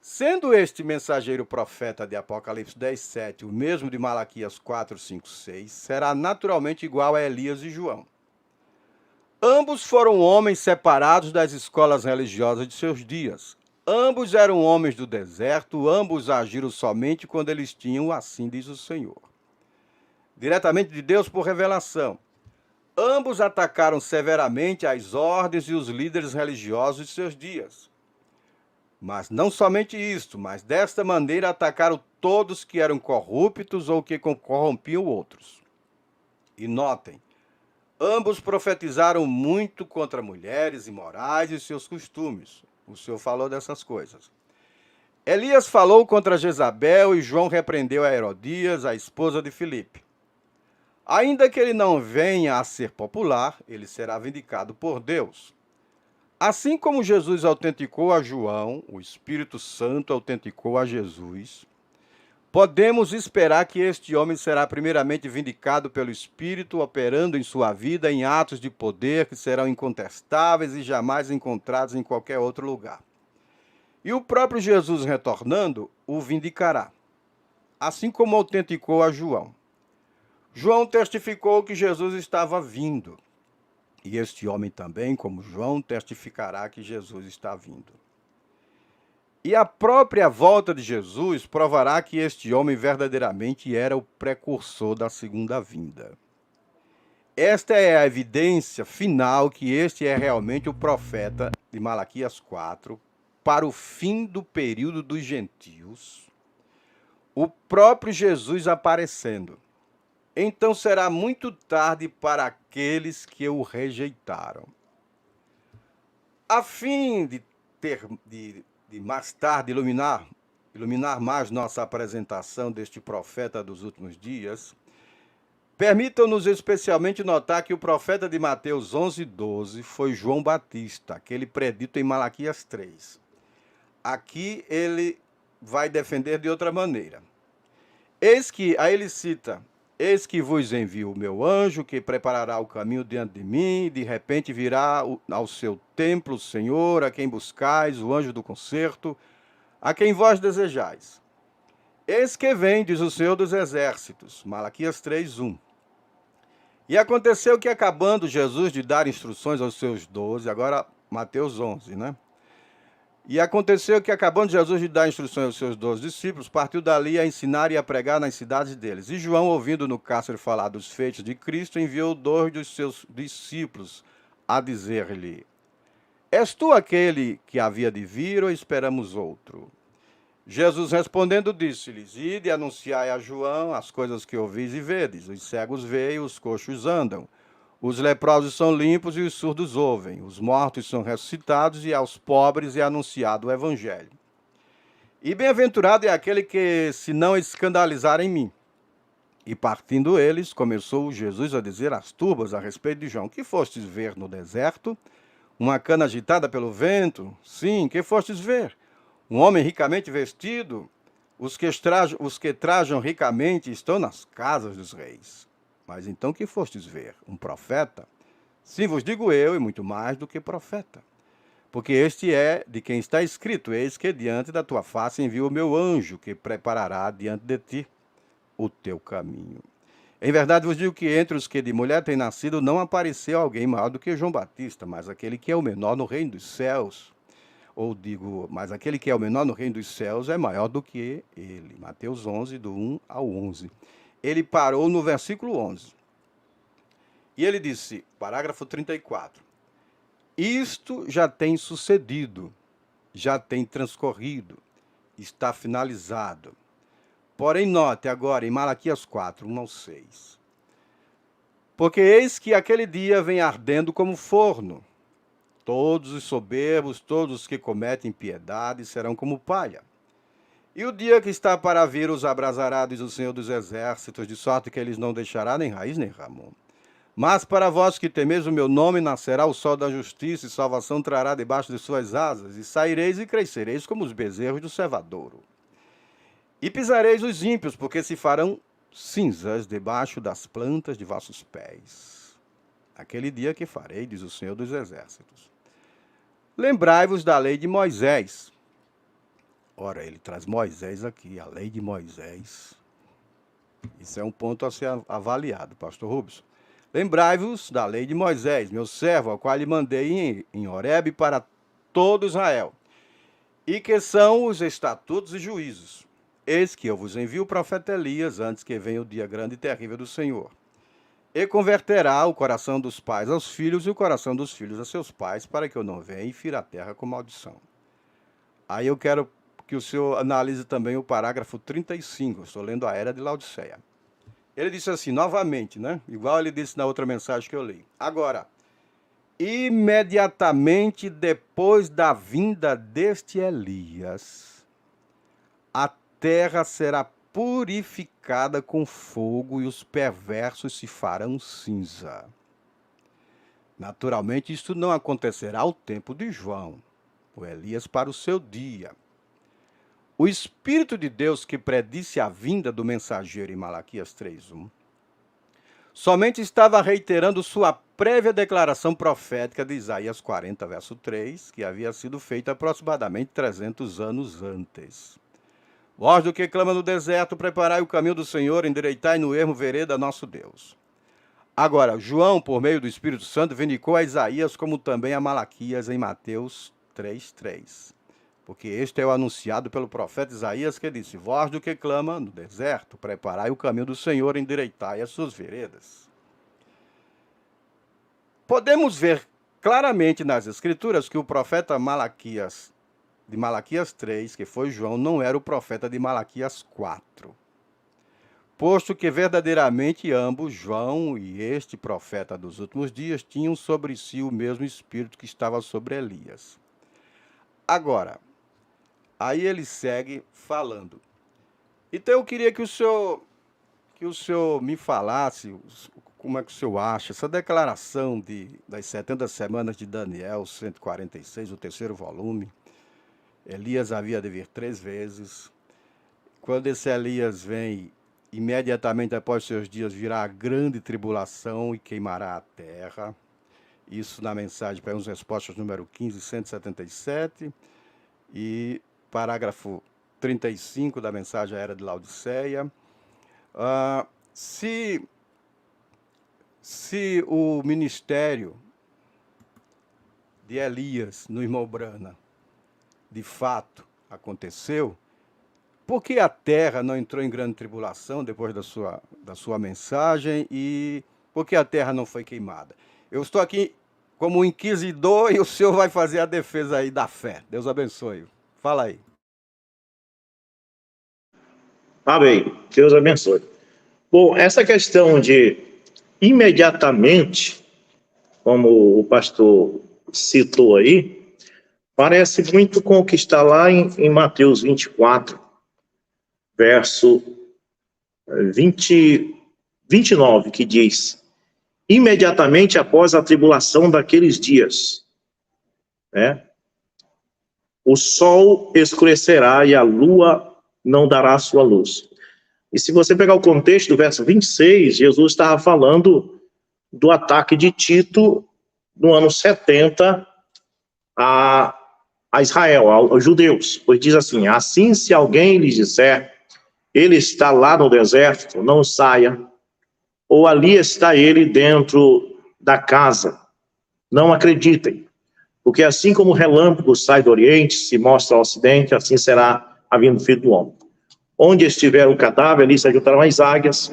Sendo este mensageiro profeta de Apocalipse 10:7 o mesmo de Malaquias 4:5-6, será naturalmente igual a Elias e João. Ambos foram homens separados das escolas religiosas de seus dias. Ambos eram homens do deserto, ambos agiram somente quando eles tinham, assim diz o Senhor. Diretamente de Deus por revelação. Ambos atacaram severamente as ordens e os líderes religiosos de seus dias. Mas não somente isto, mas desta maneira atacaram todos que eram corruptos ou que corrompiam outros. E notem, ambos profetizaram muito contra mulheres imorais e seus costumes. O Senhor falou dessas coisas. Elias falou contra Jezabel e João repreendeu a Herodias, a esposa de Filipe. Ainda que ele não venha a ser popular, ele será vindicado por Deus. Assim como Jesus autenticou a João, o Espírito Santo autenticou a Jesus, podemos esperar que este homem será primeiramente vindicado pelo Espírito, operando em sua vida em atos de poder que serão incontestáveis e jamais encontrados em qualquer outro lugar. E o próprio Jesus, retornando, o vindicará, assim como autenticou a João. João testificou que Jesus estava vindo. E este homem também, como João, testificará que Jesus está vindo. E a própria volta de Jesus provará que este homem verdadeiramente era o precursor da segunda vinda. Esta é a evidência final que este é realmente o profeta de Malaquias 4, para o fim do período dos gentios, o próprio Jesus aparecendo. Então será muito tarde para aqueles que o rejeitaram. A fim de mais tarde iluminar mais nossa apresentação deste profeta dos últimos dias, permitam-nos especialmente notar que o profeta de Mateus 11:12 foi João Batista, aquele predito em Malaquias 3. Aqui ele vai defender de outra maneira. Aí ele cita: eis que vos envio o meu anjo, que preparará o caminho diante de mim, e de repente virá ao seu templo o Senhor, a quem buscais, o anjo do concerto, a quem vós desejais. Eis que vem, diz o Senhor dos Exércitos, Malaquias 3:1. E aconteceu que, acabando Jesus de dar instruções aos seus 12, agora Mateus 11, né? E aconteceu que, acabando Jesus de dar instruções aos seus 12 discípulos, partiu dali a ensinar e a pregar nas cidades deles. E João, ouvindo no cárcere falar dos feitos de Cristo, enviou 2 dos seus discípulos a dizer-lhe: És tu aquele que havia de vir ou esperamos outro? Jesus respondendo disse-lhes: Ide e anunciai a João as coisas que ouvis e vedes. Os cegos veem, os coxos andam. Os leprosos são limpos e os surdos ouvem. Os mortos são ressuscitados e aos pobres é anunciado o evangelho. E bem-aventurado é aquele que se não escandalizar em mim. E partindo eles, começou Jesus a dizer às turbas a respeito de João: Que fostes ver no deserto? Uma cana agitada pelo vento? Sim, que fostes ver? Um homem ricamente vestido? Os que trajam ricamente estão nas casas dos reis. Mas então que fostes ver? Um profeta? Sim, vos digo eu, e muito mais do que profeta. Porque este é de quem está escrito: Eis que diante da tua face envio o meu anjo, que preparará diante de ti o teu caminho. Em verdade vos digo que entre os que de mulher têm nascido não apareceu alguém maior do que João Batista, mas aquele que é o menor no reino dos céus. Ou digo, mas aquele que é o menor no reino dos céus é maior do que ele. Mateus 11, do 1 ao 11. Ele parou no versículo 11. E ele disse, parágrafo 34, isto já tem sucedido, já tem transcorrido, está finalizado. Porém, note agora em Malaquias 4, 1 ao 6. Porque eis que aquele dia vem ardendo como forno. Todos os soberbos, todos os que cometem impiedade, serão como palha. E o dia que está para vir os abrasará, diz o Senhor dos Exércitos, de sorte que eles não deixará nem raiz nem ramo. Mas para vós que temeis o meu nome, nascerá o sol da justiça, e salvação trará debaixo de suas asas, e saireis e crescereis como os bezerros do cevadouro. E pisareis os ímpios, porque se farão cinzas debaixo das plantas de vossos pés. Aquele dia que farei, diz o Senhor dos Exércitos. Lembrai-vos da lei de Moisés. Ora, ele traz Moisés aqui, a lei de Moisés. Isso é um ponto a ser avaliado, pastor Rubens. Lembrai-vos da lei de Moisés, meu servo, ao qual lhe mandei em Horebe para todo Israel, e que são os estatutos e juízos. Eis que eu vos envio o profeta Elias, antes que venha o dia grande e terrível do Senhor. E converterá o coração dos pais aos filhos e o coração dos filhos a seus pais, para que eu não venha e fira a terra com maldição. Aí eu quero que o senhor analise também o parágrafo 35, eu estou lendo a Era de Laodiceia. Ele disse assim, novamente, né? Igual ele disse na outra mensagem que eu li. Agora, imediatamente depois da vinda deste Elias, a terra será purificada com fogo e os perversos se farão cinza. Naturalmente, isto não acontecerá ao tempo de João, o Elias para o seu dia. O Espírito de Deus que predisse a vinda do mensageiro em Malaquias 3:1, somente estava reiterando sua prévia declaração profética de Isaías 40, verso 3, que havia sido feita aproximadamente 300 anos antes. Voz do que clama no deserto, preparai o caminho do Senhor, endireitai no ermo vereda nosso Deus. Agora, João, por meio do Espírito Santo, vindicou a Isaías como também a Malaquias em Mateus 3:3. Porque este é o anunciado pelo profeta Isaías, que disse, voz do que clama no deserto, preparai o caminho do Senhor, endireitai as suas veredas. Podemos ver claramente nas Escrituras que o profeta Malaquias, de Malaquias 3, que foi João, não era o profeta de Malaquias 4. Posto que verdadeiramente ambos, João e este profeta dos últimos dias, tinham sobre si o mesmo Espírito que estava sobre Elias. Agora, aí ele segue falando. Então eu queria que o senhor me falasse como é que o senhor acha essa declaração das 70 semanas de Daniel 146, o terceiro volume. Elias havia de vir 3 vezes. Quando esse Elias vem, imediatamente após seus dias virá a grande tribulação e queimará a terra. Isso na mensagem para as respostas número 15, 177. E parágrafo 35 da mensagem Era de Laodiceia. Se o ministério de Elias no irmão Brana de fato aconteceu, por que a terra não entrou em grande tribulação depois da sua mensagem e por que a terra não foi queimada? Eu estou aqui como inquisidor e o senhor vai fazer a defesa aí da fé. Deus abençoe. Fala aí. Amém. Deus abençoe. Bom, essa questão de imediatamente, como o pastor citou aí, parece muito com o que está lá em Mateus 24, verso 29, que diz, imediatamente após a tribulação daqueles dias, né? O sol escurecerá e a lua não dará sua luz. E se você pegar o contexto do verso 26, Jesus estava falando do ataque de Tito no ano 70 a Israel, aos judeus. Pois diz assim, se alguém lhes disser, ele está lá no deserto, não saia, ou ali está ele dentro da casa, não acreditem. Porque assim como o relâmpago sai do Oriente, se mostra ao Ocidente, assim será a vinda do Filho do Homem. Onde estiver o cadáver, ali se ajuntarão as águias.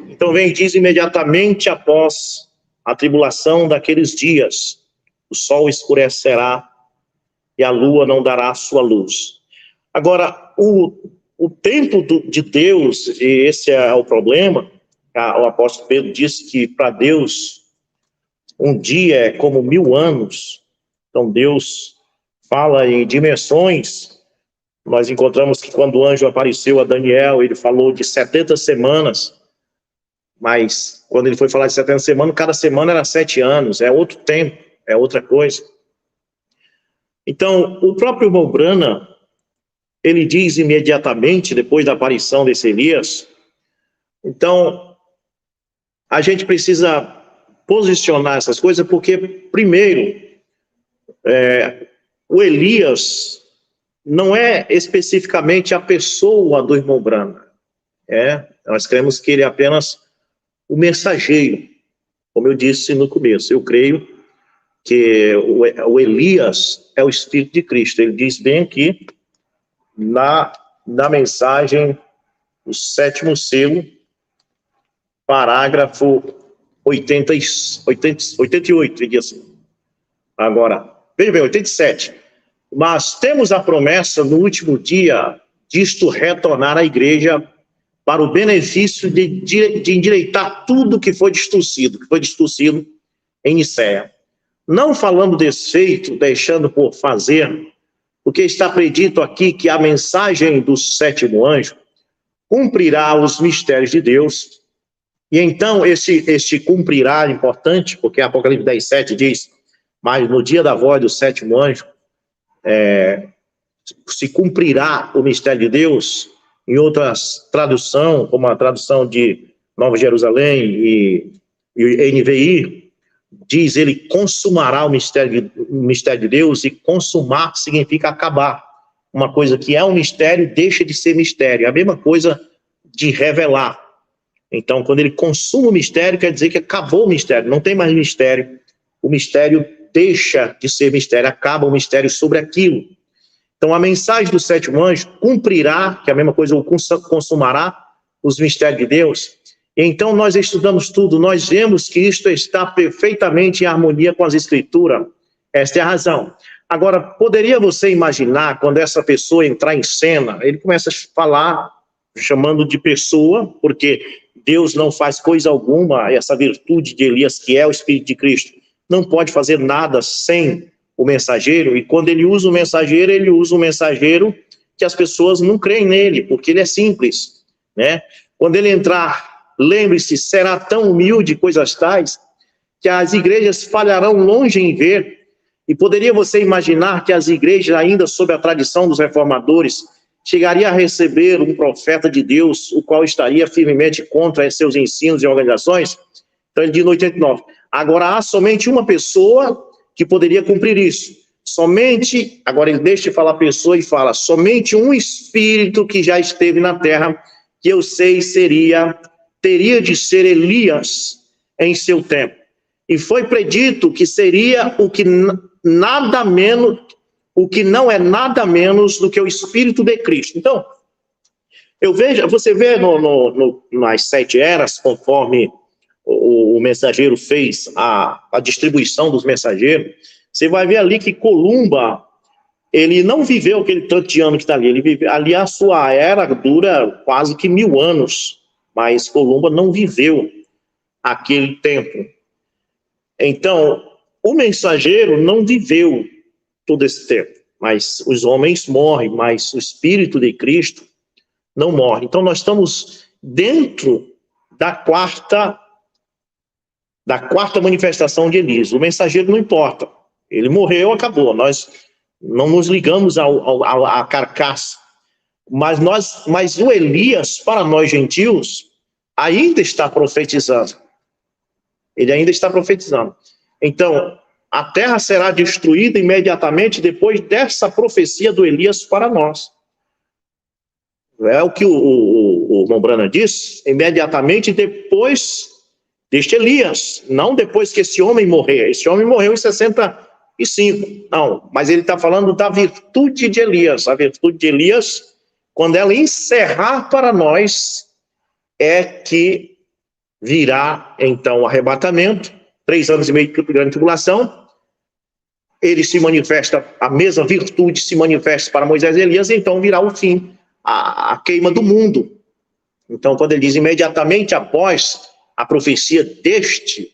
Então vem e diz imediatamente após a tribulação daqueles dias, o sol escurecerá e a lua não dará sua luz. Agora, o tempo de Deus, e esse é o problema, o apóstolo Pedro disse que para Deus um dia é como 1000 anos. Então Deus fala em dimensões. Nós encontramos que quando o anjo apareceu a Daniel, ele falou de 70 semanas, mas quando ele foi falar de 70 semanas, cada semana era 7 anos, é outro tempo, é outra coisa. Então, o próprio irmão Branham, ele diz imediatamente, depois da aparição desse Elias, então, a gente precisa posicionar essas coisas, porque, primeiro, o Elias não é especificamente a pessoa do irmão Branham. Nós cremos que ele é apenas o mensageiro, como eu disse no começo. Eu creio que o Elias é o Espírito de Cristo. Ele diz bem aqui, na mensagem, o 7º selo, parágrafo 88, ele diz assim. Agora, veja bem, 87. Mas temos a promessa no último dia disto retornar à igreja para o benefício de endireitar tudo que foi distorcido em Nicéia. Não falando desfeito, deixando por fazer, porque está predito aqui que a mensagem do 7º anjo cumprirá os mistérios de Deus. E então, este cumprirá é importante, porque Apocalipse 10:7 diz, mas no dia da voz do 7º anjo, se cumprirá o mistério de Deus. Em outras traduções, como a tradução de Nova Jerusalém e NVI, diz ele consumará o mistério de Deus, e consumar significa acabar. Uma coisa que é um mistério deixa de ser mistério. É a mesma coisa de revelar. Então, quando ele consuma o mistério, quer dizer que acabou o mistério, não tem mais mistério. O mistério deixa de ser mistério, acaba o mistério sobre aquilo. Então, a mensagem do 7º anjo cumprirá, que é a mesma coisa, ou consumará os mistérios de Deus. E então, nós estudamos tudo, nós vemos que isto está perfeitamente em harmonia com as Escrituras. Esta é a razão. Agora, poderia você imaginar, quando essa pessoa entrar em cena, ele começa a falar, chamando de pessoa, porque Deus não faz coisa alguma, essa virtude de Elias, que é o Espírito de Cristo, não pode fazer nada sem o mensageiro, e quando ele usa o mensageiro que as pessoas não creem nele, porque ele é simples, né? Quando ele entrar, lembre-se, será tão humilde, coisas tais, que as igrejas falharão longe em ver. E poderia você imaginar que as igrejas, ainda sob a tradição dos reformadores, chegaria a receber um profeta de Deus, o qual estaria firmemente contra seus ensinos e organizações? Então ele diz no 89, agora há somente uma pessoa que poderia cumprir isso. Somente, agora ele deixa de falar pessoa e fala, somente um espírito que já esteve na terra, que eu sei teria de ser Elias em seu tempo. E foi predito que seria o que não é nada menos do que o Espírito de Cristo. Então, você vê nas 7 eras, conforme o mensageiro fez a distribuição dos mensageiros, você vai ver ali que Columba, ele não viveu aquele tanto de ano que está ali, ali a sua era dura quase que 1000 anos, mas Columba não viveu aquele tempo. Então, o mensageiro não viveu todo esse tempo, mas os homens morrem, mas o Espírito de Cristo não morre. Então, nós estamos dentro da quarta manifestação de Elias. O mensageiro não importa, ele morreu, acabou, nós não nos ligamos à carcaça, mas o Elias, para nós gentios, ainda está profetizando. Ele ainda está profetizando. Então, a terra será destruída imediatamente depois dessa profecia do Elias para nós. É o que o irmão Branham diz, imediatamente depois deste Elias, não depois que esse homem morrer. Esse homem morreu em 65, não, mas ele está falando da virtude de Elias. A virtude de Elias, quando ela encerrar para nós, é que virá então o arrebatamento, 3 anos e meio de grande tribulação, ele se manifesta, a mesma virtude se manifesta para Moisés e Elias, então virá o fim, a queima do mundo. Então, quando ele diz imediatamente após a profecia deste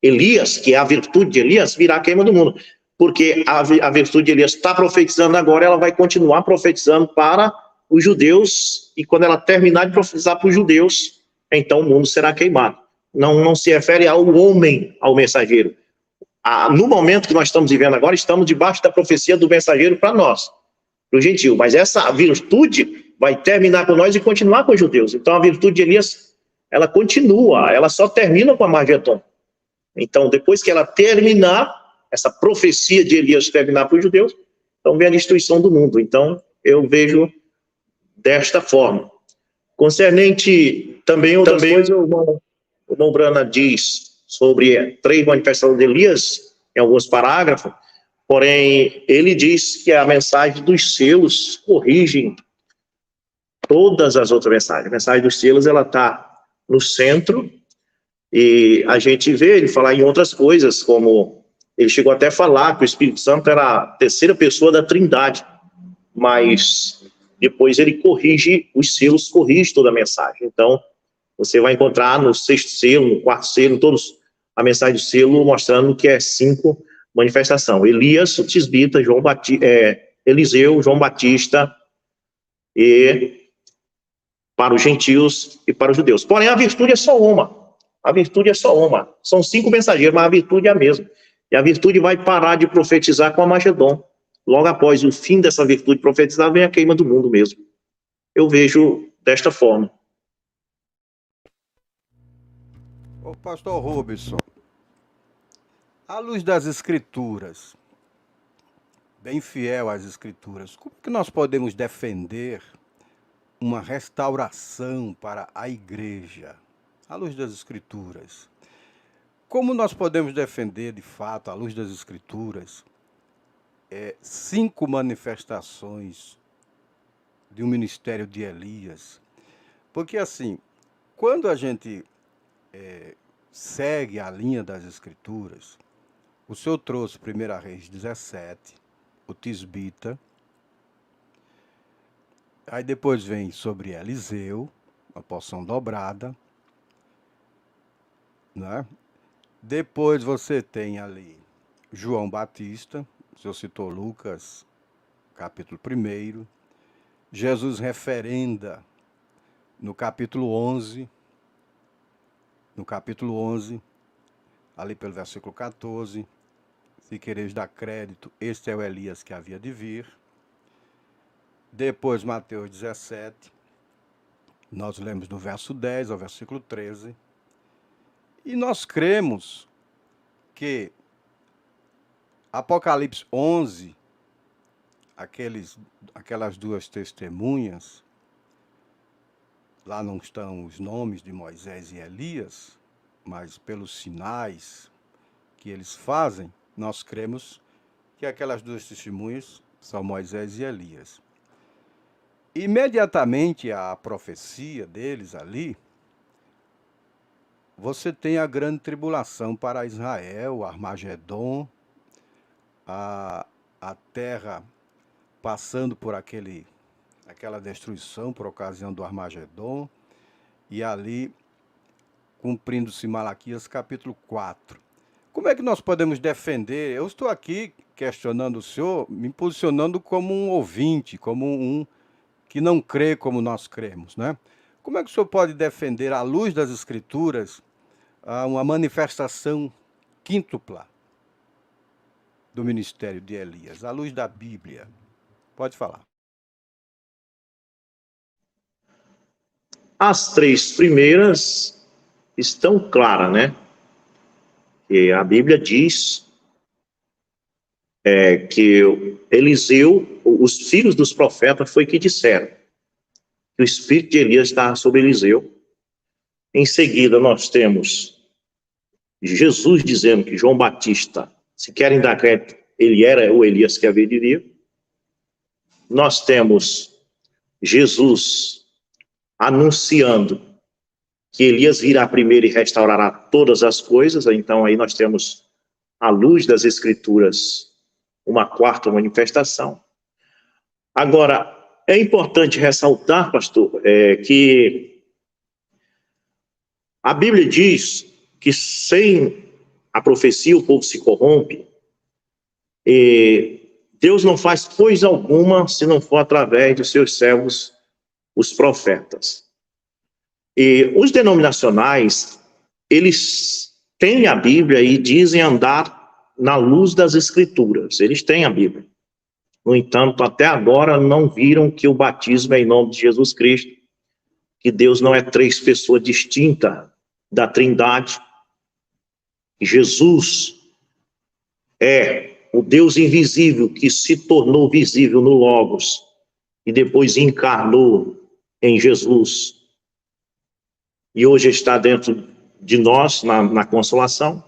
Elias, que é a virtude de Elias, virá a queima do mundo. Porque a virtude de Elias está profetizando agora, ela vai continuar profetizando para os judeus, e quando ela terminar de profetizar para os judeus, então o mundo será queimado. Não se refere ao homem, ao mensageiro. No momento que nós estamos vivendo agora, estamos debaixo da profecia do mensageiro para nós, para o gentil, mas essa virtude vai terminar com nós e continuar com os judeus. Então a virtude de Elias, ela continua, ela só termina com a Armagedon. Então, depois que ela terminar, essa profecia de Elias terminar para os judeus, então vem a destruição do mundo. Então, eu vejo desta forma. Concernente também outras coisas, o irmão Brana diz sobre 3 manifestações de Elias, em alguns parágrafos, porém, ele diz que a mensagem dos selos corrige todas as outras mensagens. A mensagem dos selos, ela está no centro, e a gente vê ele falar em outras coisas, como ele chegou até a falar que o Espírito Santo era a terceira pessoa da Trindade, mas depois ele corrige, os selos corrige toda a mensagem. Então, você vai encontrar no 6º selo, no 4º selo, todos a mensagem do selo mostrando que é 5 manifestações. Elias, o Tisbita, Eliseu, João Batista, e para os gentios e para os judeus. Porém, a virtude é só uma. A virtude é só uma. São 5 mensageiros, mas a virtude é a mesma. E a virtude vai parar de profetizar com a Armagedon. Logo após o fim dessa virtude profetizar, vem a queima do mundo mesmo. Eu vejo desta forma. Ô, pastor Robson, à luz das Escrituras, bem fiel às Escrituras, como que nós podemos defender uma restauração para a igreja? À luz das Escrituras, como nós podemos defender, de fato, à luz das Escrituras, 5 manifestações de um ministério de Elias? Porque, assim, quando a gente segue a linha das Escrituras, o Senhor trouxe 1 Reis 17, o Tisbita, aí depois vem sobre Eliseu, a porção dobrada, né? Depois você tem ali João Batista, o senhor citou Lucas, capítulo 1, Jesus referenda no capítulo 11, ali pelo versículo 14, se quereis dar crédito, este é o Elias que havia de vir. Depois Mateus 17, nós lemos do verso 10 ao versículo 13, e nós cremos que Apocalipse 11, aquelas 2 testemunhas, lá não estão os nomes de Moisés e Elias, mas pelos sinais que eles fazem, nós cremos que aquelas 2 testemunhas são Moisés e Elias. Imediatamente à profecia deles ali, você tem a grande tribulação para Israel, Armagedon, a terra passando por aquela destruição por ocasião do Armagedon, e ali cumprindo-se Malaquias capítulo 4. Como é que nós podemos defender? Eu estou aqui questionando o senhor, me posicionando como um ouvinte, como um que não crê como nós cremos, né? Como é que o senhor pode defender, à luz das Escrituras, uma manifestação quíntupla do ministério de Elias, à luz da Bíblia? Pode falar. As 3 primeiras estão claras, né? E a Bíblia diz que Eliseu, os filhos dos profetas, foi que disseram que o espírito de Elias está sobre Eliseu. Em seguida, nós temos Jesus dizendo que João Batista, se querem dar crédito, ele era o Elias que havia de vir. Nós temos Jesus anunciando que Elias virá primeiro e restaurará todas as coisas. Então aí nós temos, à luz das Escrituras, uma 4ª manifestação. Agora, é importante ressaltar, pastor, que a Bíblia diz que sem a profecia o povo se corrompe, e Deus não faz coisa alguma se não for através dos seus servos, os profetas. E os denominacionais, eles têm a Bíblia e dizem andar na luz das Escrituras. Eles têm a Bíblia. No entanto, até agora não viram que o batismo é em nome de Jesus Cristo, que Deus não é três pessoas distintas da Trindade. Jesus é o Deus invisível que se tornou visível no Logos e depois encarnou em Jesus. E hoje está dentro de nós, na consolação.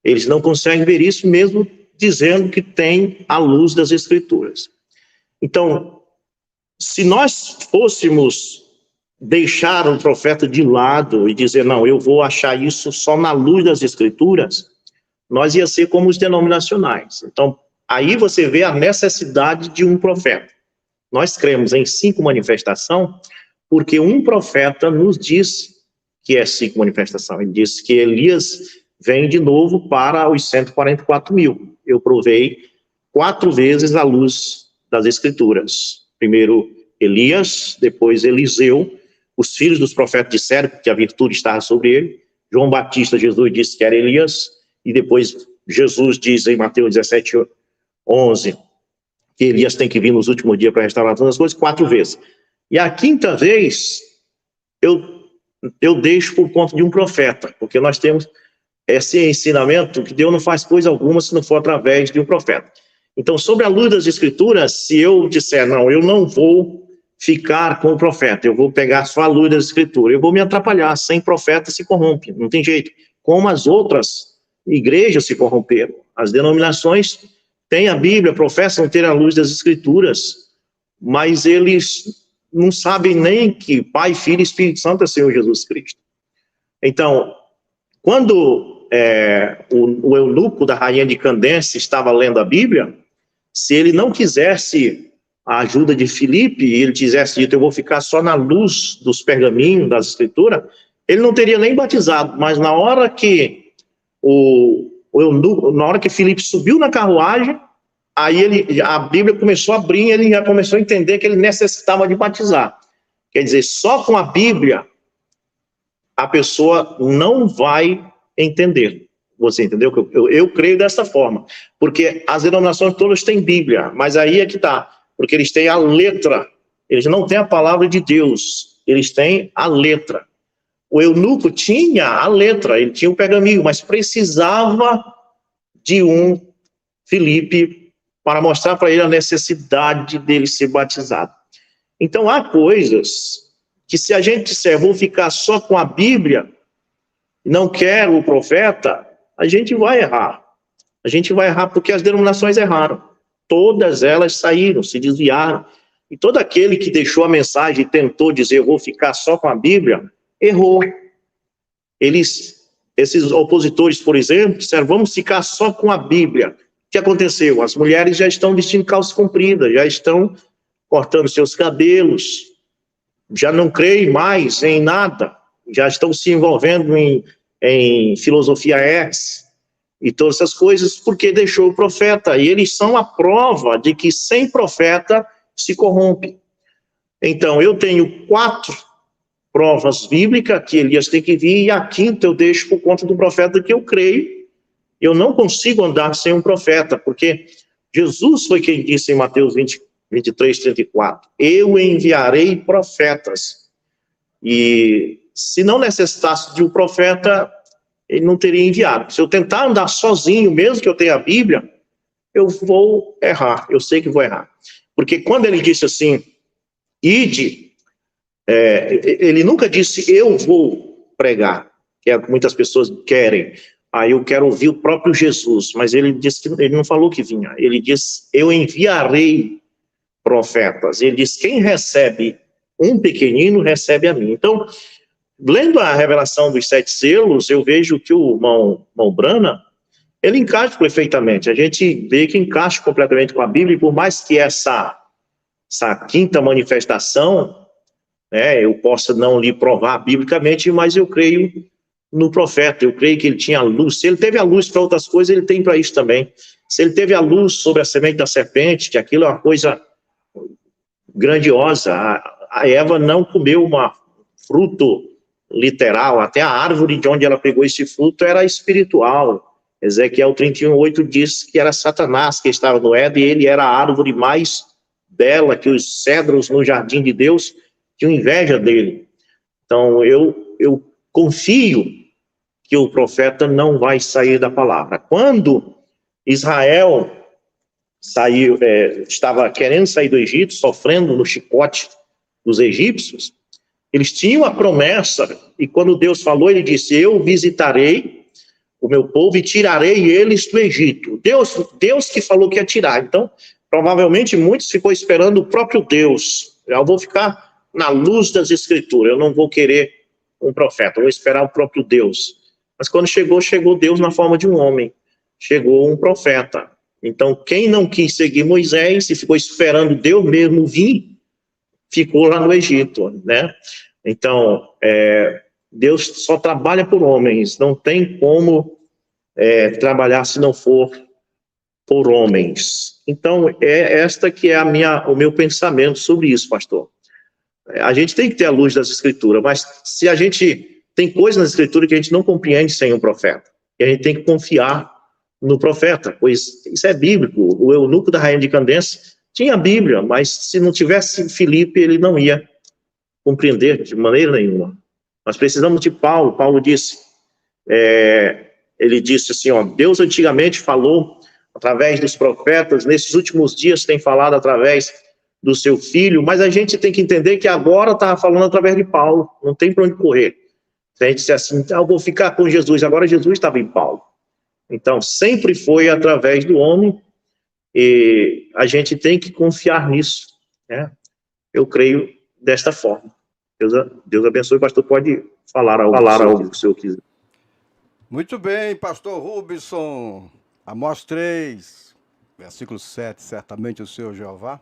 Eles não conseguem ver isso mesmo dizendo que tem a luz das Escrituras. Então, se nós fôssemos deixar o profeta de lado e dizer, não, eu vou achar isso só na luz das Escrituras, nós ia ser como os denominacionais. Então, aí você vê a necessidade de um profeta. Nós cremos em 5 manifestações, porque um profeta nos diz que é 5 manifestações. Ele disse que Elias vem de novo para os 144 mil. Eu provei 4 vezes a luz das Escrituras. Primeiro Elias, depois Eliseu, os filhos dos profetas disseram que a virtude estava sobre ele. João Batista, Jesus disse que era Elias, e depois Jesus diz em Mateus 17:11, que Elias tem que vir nos últimos dias para restaurar todas as coisas, 4 vezes. E a 5ª vez, eu deixo por conta de um profeta, porque nós temos esse ensinamento que Deus não faz coisa alguma se não for através de um profeta. Então, sobre a luz das Escrituras, se eu disser, não, eu não vou ficar com o profeta, eu vou pegar só a luz das Escrituras, eu vou me atrapalhar, sem profeta se corrompe, não tem jeito. Como as outras igrejas se corromperam, as denominações têm a Bíblia, professam ter a luz das Escrituras, mas eles não sabem nem que Pai, Filho e Espírito Santo é Senhor Jesus Cristo. Então, quando o eunuco da rainha de Candence estava lendo a Bíblia, se ele não quisesse a ajuda de Filipe, e ele tivesse dito, eu vou ficar só na luz dos pergaminhos, das Escrituras, ele não teria nem batizado, mas na hora que na hora que Filipe subiu na carruagem, aí a Bíblia começou a abrir, ele já começou a entender que ele necessitava de batizar. Quer dizer, só com a Bíblia, a pessoa não vai entender. Você entendeu? Eu creio dessa forma. Porque as denominações todas têm Bíblia, mas aí é que está. Porque eles têm a letra. Eles não têm a palavra de Deus. Eles têm a letra. O eunuco tinha a letra, ele tinha o pergaminho, mas precisava de um Filipe para mostrar para ele a necessidade dele ser batizado. Então, há coisas que se a gente disser, vou ficar só com a Bíblia, não quero o profeta, a gente vai errar. A gente vai errar porque as denominações erraram. Todas elas saíram, se desviaram. E todo aquele que deixou a mensagem e tentou dizer, eu vou ficar só com a Bíblia, errou. Esses opositores, por exemplo, disseram, vamos ficar só com a Bíblia. O que aconteceu? As mulheres já estão vestindo calça comprida, já estão cortando seus cabelos, já não creem mais em nada, já estão se envolvendo em filosofia X e todas essas coisas, porque deixou o profeta. E eles são a prova de que sem profeta se corrompe. Então, eu tenho 4 provas bíblicas que Elias tem que vir, e a 5ª eu deixo por conta do profeta que eu creio. Eu não consigo andar sem um profeta, porque Jesus foi quem disse em Mateus 23:34, eu enviarei profetas. E se não necessitasse de um profeta, ele não teria enviado. Se eu tentar andar sozinho, mesmo que eu tenha a Bíblia, eu vou errar, eu sei que vou errar. Porque quando ele disse assim, ide, ele nunca disse, eu vou pregar, que é o que muitas pessoas querem. Aí eu quero ouvir o próprio Jesus, mas ele disse que ele não falou que vinha, ele disse, eu enviarei profetas. Ele diz, quem recebe um pequenino, recebe a mim. Então, lendo a revelação dos 7 selos, eu vejo que o irmão Brana, ele encaixa perfeitamente. A gente vê que encaixa completamente com a Bíblia, e por mais que essa essa quinta manifestação, né, eu posso não lhe provar biblicamente, mas eu creio no profeta, eu creio que ele tinha luz. Se ele teve a luz para outras coisas, ele tem para isso também. Se ele teve a luz sobre a semente da serpente, que aquilo é uma coisa grandiosa, a Eva não comeu uma fruto literal, até a árvore de onde ela pegou esse fruto era espiritual. Ezequiel 31:8 diz que era Satanás que estava no Éden, e ele era a árvore mais bela que os cedros no jardim de Deus, tinham inveja dele. Então, eu confio que o profeta não vai sair da palavra. Quando Israel saiu, estava querendo sair do Egito, sofrendo no chicote dos egípcios, eles tinham a promessa, e quando Deus falou, ele disse: eu visitarei o meu povo e tirarei eles do Egito. Deus que falou que ia tirar. Então, provavelmente muitos ficou esperando o próprio Deus. Eu vou ficar na luz das Escrituras, eu não vou querer um profeta, eu vou esperar o próprio Deus. Mas quando chegou Deus na forma de um homem, chegou um profeta. Então, quem não quis seguir Moisés e ficou esperando Deus mesmo vir, ficou lá no Egito, né? Então, Deus só trabalha por homens, não tem como trabalhar se não for por homens. Então, esta que é o meu pensamento sobre isso, pastor. A gente tem que ter a luz das Escrituras, mas se a gente tem coisas na Escritura que a gente não compreende sem um profeta, e a gente tem que confiar no profeta, pois isso é bíblico. O eunuco da rainha de Candence tinha a Bíblia, mas se não tivesse Filipe, ele não ia compreender de maneira nenhuma. Nós precisamos de Paulo. Paulo disse, ele disse assim, ó, Deus antigamente falou através dos profetas, nesses últimos dias tem falado através do seu filho, mas a gente tem que entender que agora está falando através de Paulo, não tem para onde correr. Se a gente disser assim, eu vou ficar com Jesus, agora Jesus estava em Paulo. Então, sempre foi através do homem, e a gente tem que confiar nisso, né? Eu creio desta forma. Deus abençoe, pastor, pode falar algo que o senhor quiser. Muito bem, pastor Rubson. Amós 3, versículo 7, certamente o Senhor Jeová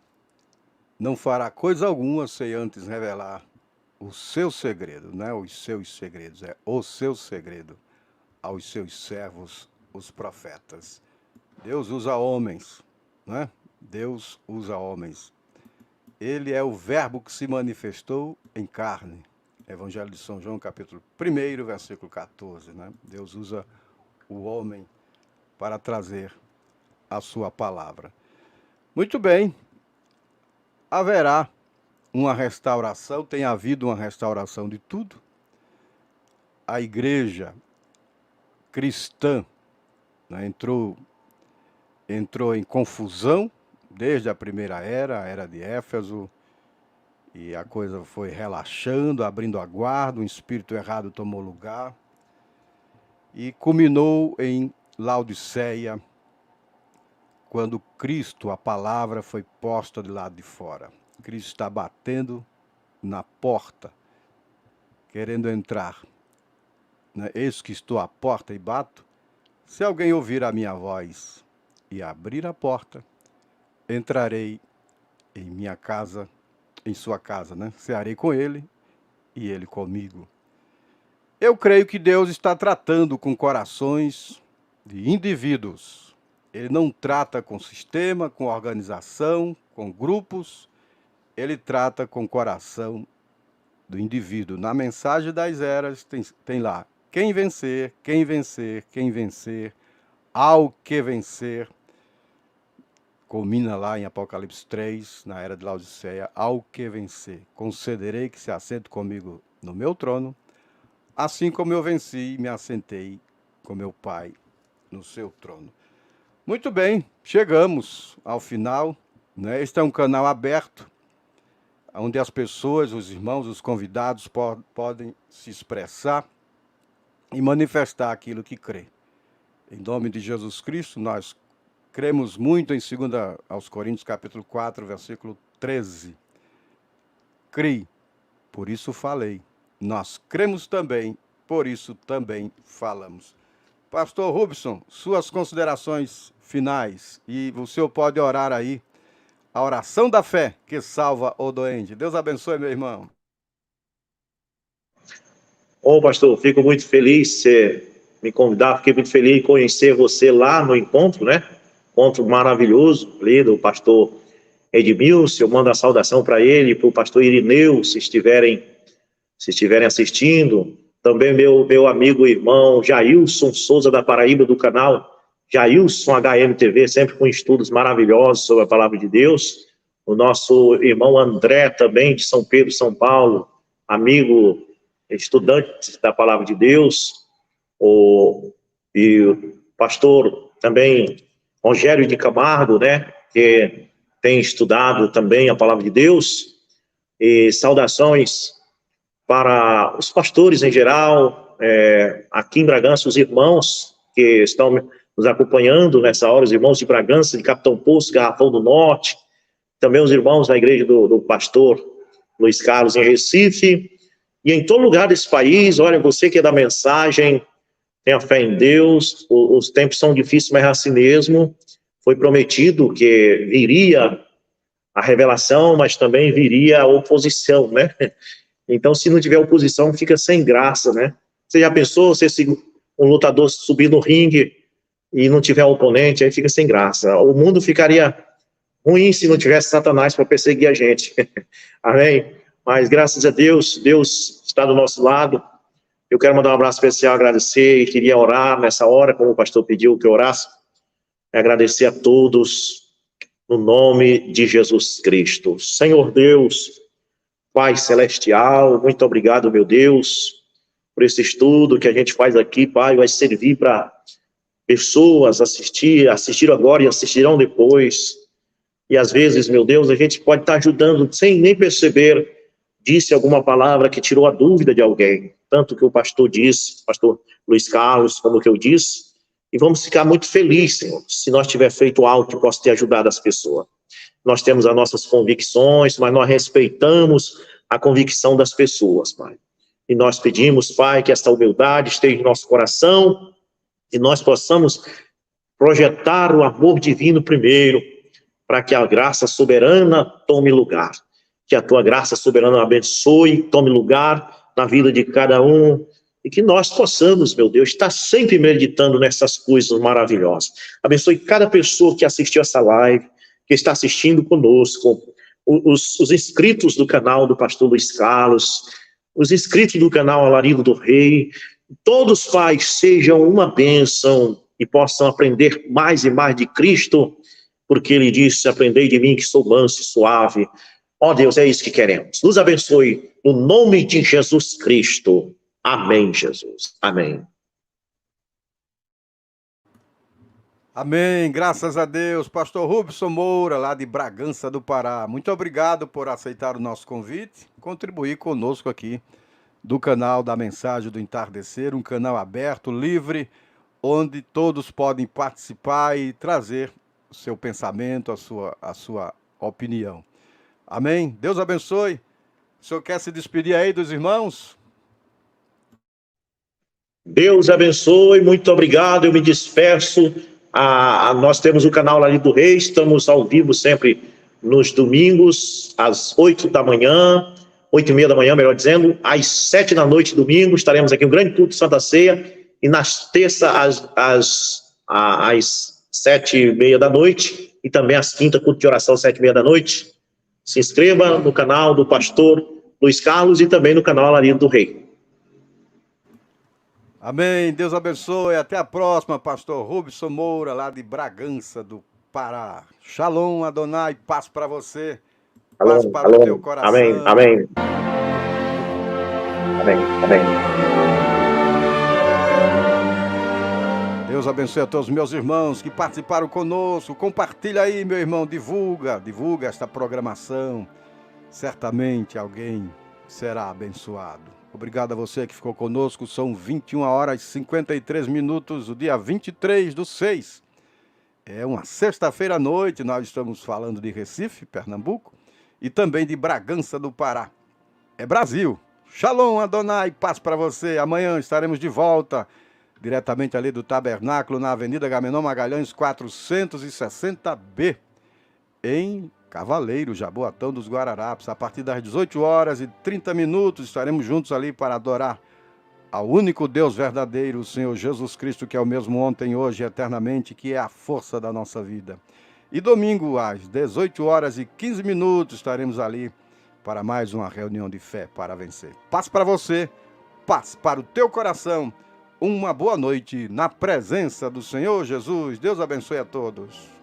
não fará coisa alguma sem antes revelar o seu segredo, não é os seus segredos, é o seu segredo aos seus servos, os profetas. Deus usa homens, não é? Deus usa homens. Ele é o verbo que se manifestou em carne. Evangelho de São João, capítulo 1, versículo 14, né? Deus usa o homem para trazer a sua palavra. Muito bem. Haverá uma restauração, tem havido uma restauração de tudo. A igreja cristã, né, entrou em confusão desde a primeira era, a era de Éfeso, e a coisa foi relaxando, abrindo a guarda, um espírito errado tomou lugar, e culminou em Laodiceia, quando Cristo, a palavra, foi posta do lado de fora. Cristo está batendo na porta, querendo entrar. Eis que estou à porta e bato. Se alguém ouvir a minha voz e abrir a porta, entrarei em minha casa, em sua casa, né? Cearei com ele e ele comigo. Eu creio que Deus está tratando com corações de indivíduos. Ele não trata com sistema, com organização, com grupos. Ele trata com o coração do indivíduo. Na mensagem das eras tem lá, quem vencer, quem vencer, quem vencer, ao que vencer. Culmina lá em Apocalipse 3, na era de Laodiceia, ao que vencer. Concederei que se assente comigo no meu trono, assim como eu venci e me assentei com meu Pai no seu trono. Muito bem, chegamos ao final, né? Este é um canal aberto, onde as pessoas, os irmãos, os convidados podem se expressar e manifestar aquilo que crê. Em nome de Jesus Cristo, nós cremos muito em 2 aos Coríntios, capítulo 4, versículo 13. Crie, por isso falei. Nós cremos também, por isso também falamos. Pastor Rubson, suas considerações finais, e o senhor pode orar aí a oração da fé que salva o doente. Deus abençoe, meu irmão. Ô, pastor, fico muito feliz de você me convidar, fiquei muito feliz em conhecer você lá no encontro, né? Encontro maravilhoso ali do pastor Edmilson. Eu mando a saudação para ele, para o pastor Irineu, se estiverem assistindo. Também meu amigo e irmão Jailson Souza, da Paraíba, do canal Jailson HMTV, sempre com estudos maravilhosos sobre a palavra de Deus. O nosso irmão André, também de São Pedro, São Paulo, amigo, estudante da palavra de Deus. E o pastor também Rogério de Camargo, né, que tem estudado também a palavra de Deus. E saudações para os pastores em geral, aqui em Bragança, os irmãos que estão nos acompanhando nessa hora, os irmãos de Bragança, de Capitão Poço, Garrafão do Norte, também os irmãos da igreja do pastor Luiz Carlos em Recife, e em todo lugar desse país. Olha, você que é da mensagem, tenha fé em Deus, os tempos são difíceis, mas é assim mesmo. Foi prometido que viria a revelação, mas também viria a oposição, né? Então, se não tiver oposição, fica sem graça, né? Você já pensou, um lutador subir no ringue e não tiver oponente, aí fica sem graça. O mundo ficaria ruim se não tivesse Satanás para perseguir a gente. Amém? Mas, graças a Deus, Deus está do nosso lado. Eu quero mandar um abraço especial, agradecer, e queria orar nessa hora, como o pastor pediu que eu orasse, agradecer a todos, no nome de Jesus Cristo. Senhor Deus, Pai Celestial, muito obrigado, meu Deus, por esse estudo que a gente faz aqui, Pai, vai servir para pessoas assistiram agora e assistirão depois. E às vezes, meu Deus, a gente pode estar ajudando sem nem perceber, disse alguma palavra que tirou a dúvida de alguém, tanto que o pastor disse, pastor Luiz Carlos, como que eu disse, e vamos ficar muito felizes, Senhor, se nós tiver feito algo que possa ter ajudado as pessoas. Nós temos as nossas convicções, mas nós respeitamos a convicção das pessoas, Pai. E nós pedimos, Pai, que essa humildade esteja em nosso coração e nós possamos projetar o amor divino primeiro, para que a graça soberana tome lugar. Que a tua graça soberana abençoe, tome lugar na vida de cada um, e que nós possamos, meu Deus, estar sempre meditando nessas coisas maravilhosas. Abençoe cada pessoa que assistiu essa live, que está assistindo conosco, os inscritos do canal do pastor Luiz Carlos, os inscritos do canal Alarido do Rei, todos, Pai, sejam uma bênção e possam aprender mais e mais de Cristo, porque ele disse, aprendei de mim que sou manso e suave. Ó Deus, é isso que queremos. Nos abençoe no nome de Jesus Cristo. Amém, Jesus. Amém. Amém, graças a Deus. Pastor Rubson Moura, lá de Bragança do Pará. Muito obrigado por aceitar o nosso convite e contribuir conosco aqui do canal da Mensagem do Entardecer, um canal aberto, livre, onde todos podem participar e trazer o seu pensamento, a sua opinião. Amém? Deus abençoe. O senhor quer se despedir aí dos irmãos? Deus abençoe, muito obrigado, eu me despeço. Nós temos o canal Alarido do Rei, estamos ao vivo sempre nos domingos, às 8 da manhã, 8h30 da manhã, melhor dizendo, às 7 da noite, domingo, estaremos aqui no grande culto de Santa Ceia, e nas terças às 7h30 da noite, e também às quintas, culto de oração, 7h30 da noite. Se inscreva no canal do pastor Luiz Carlos e também no canal Alarido do Rei. Amém, Deus abençoe, até a próxima, pastor Rubson Moura, lá de Bragança do Pará. Shalom, Adonai, paz para você, paz para o teu coração. Amém, amém. Amém, amém. Deus abençoe a todos os meus irmãos que participaram conosco. Compartilha aí, meu irmão, divulga esta programação. Certamente alguém será abençoado. Obrigado a você que ficou conosco. São 21h53, o dia 23/6. É uma sexta-feira à noite. Nós estamos falando de Recife, Pernambuco, e também de Bragança do Pará. É Brasil. Shalom, Adonai, paz para você. Amanhã estaremos de volta, diretamente ali do Tabernáculo, na Avenida Agamenon Magalhães, 460B, em Cavaleiro, Jaboatão dos Guararapes. A partir das 18h30 estaremos juntos ali para adorar ao único Deus verdadeiro, o Senhor Jesus Cristo, que é o mesmo ontem, hoje e eternamente, que é a força da nossa vida. E domingo, às 18h15, estaremos ali para mais uma reunião de fé para vencer. Paz para você, paz para o teu coração. Uma boa noite na presença do Senhor Jesus. Deus abençoe a todos.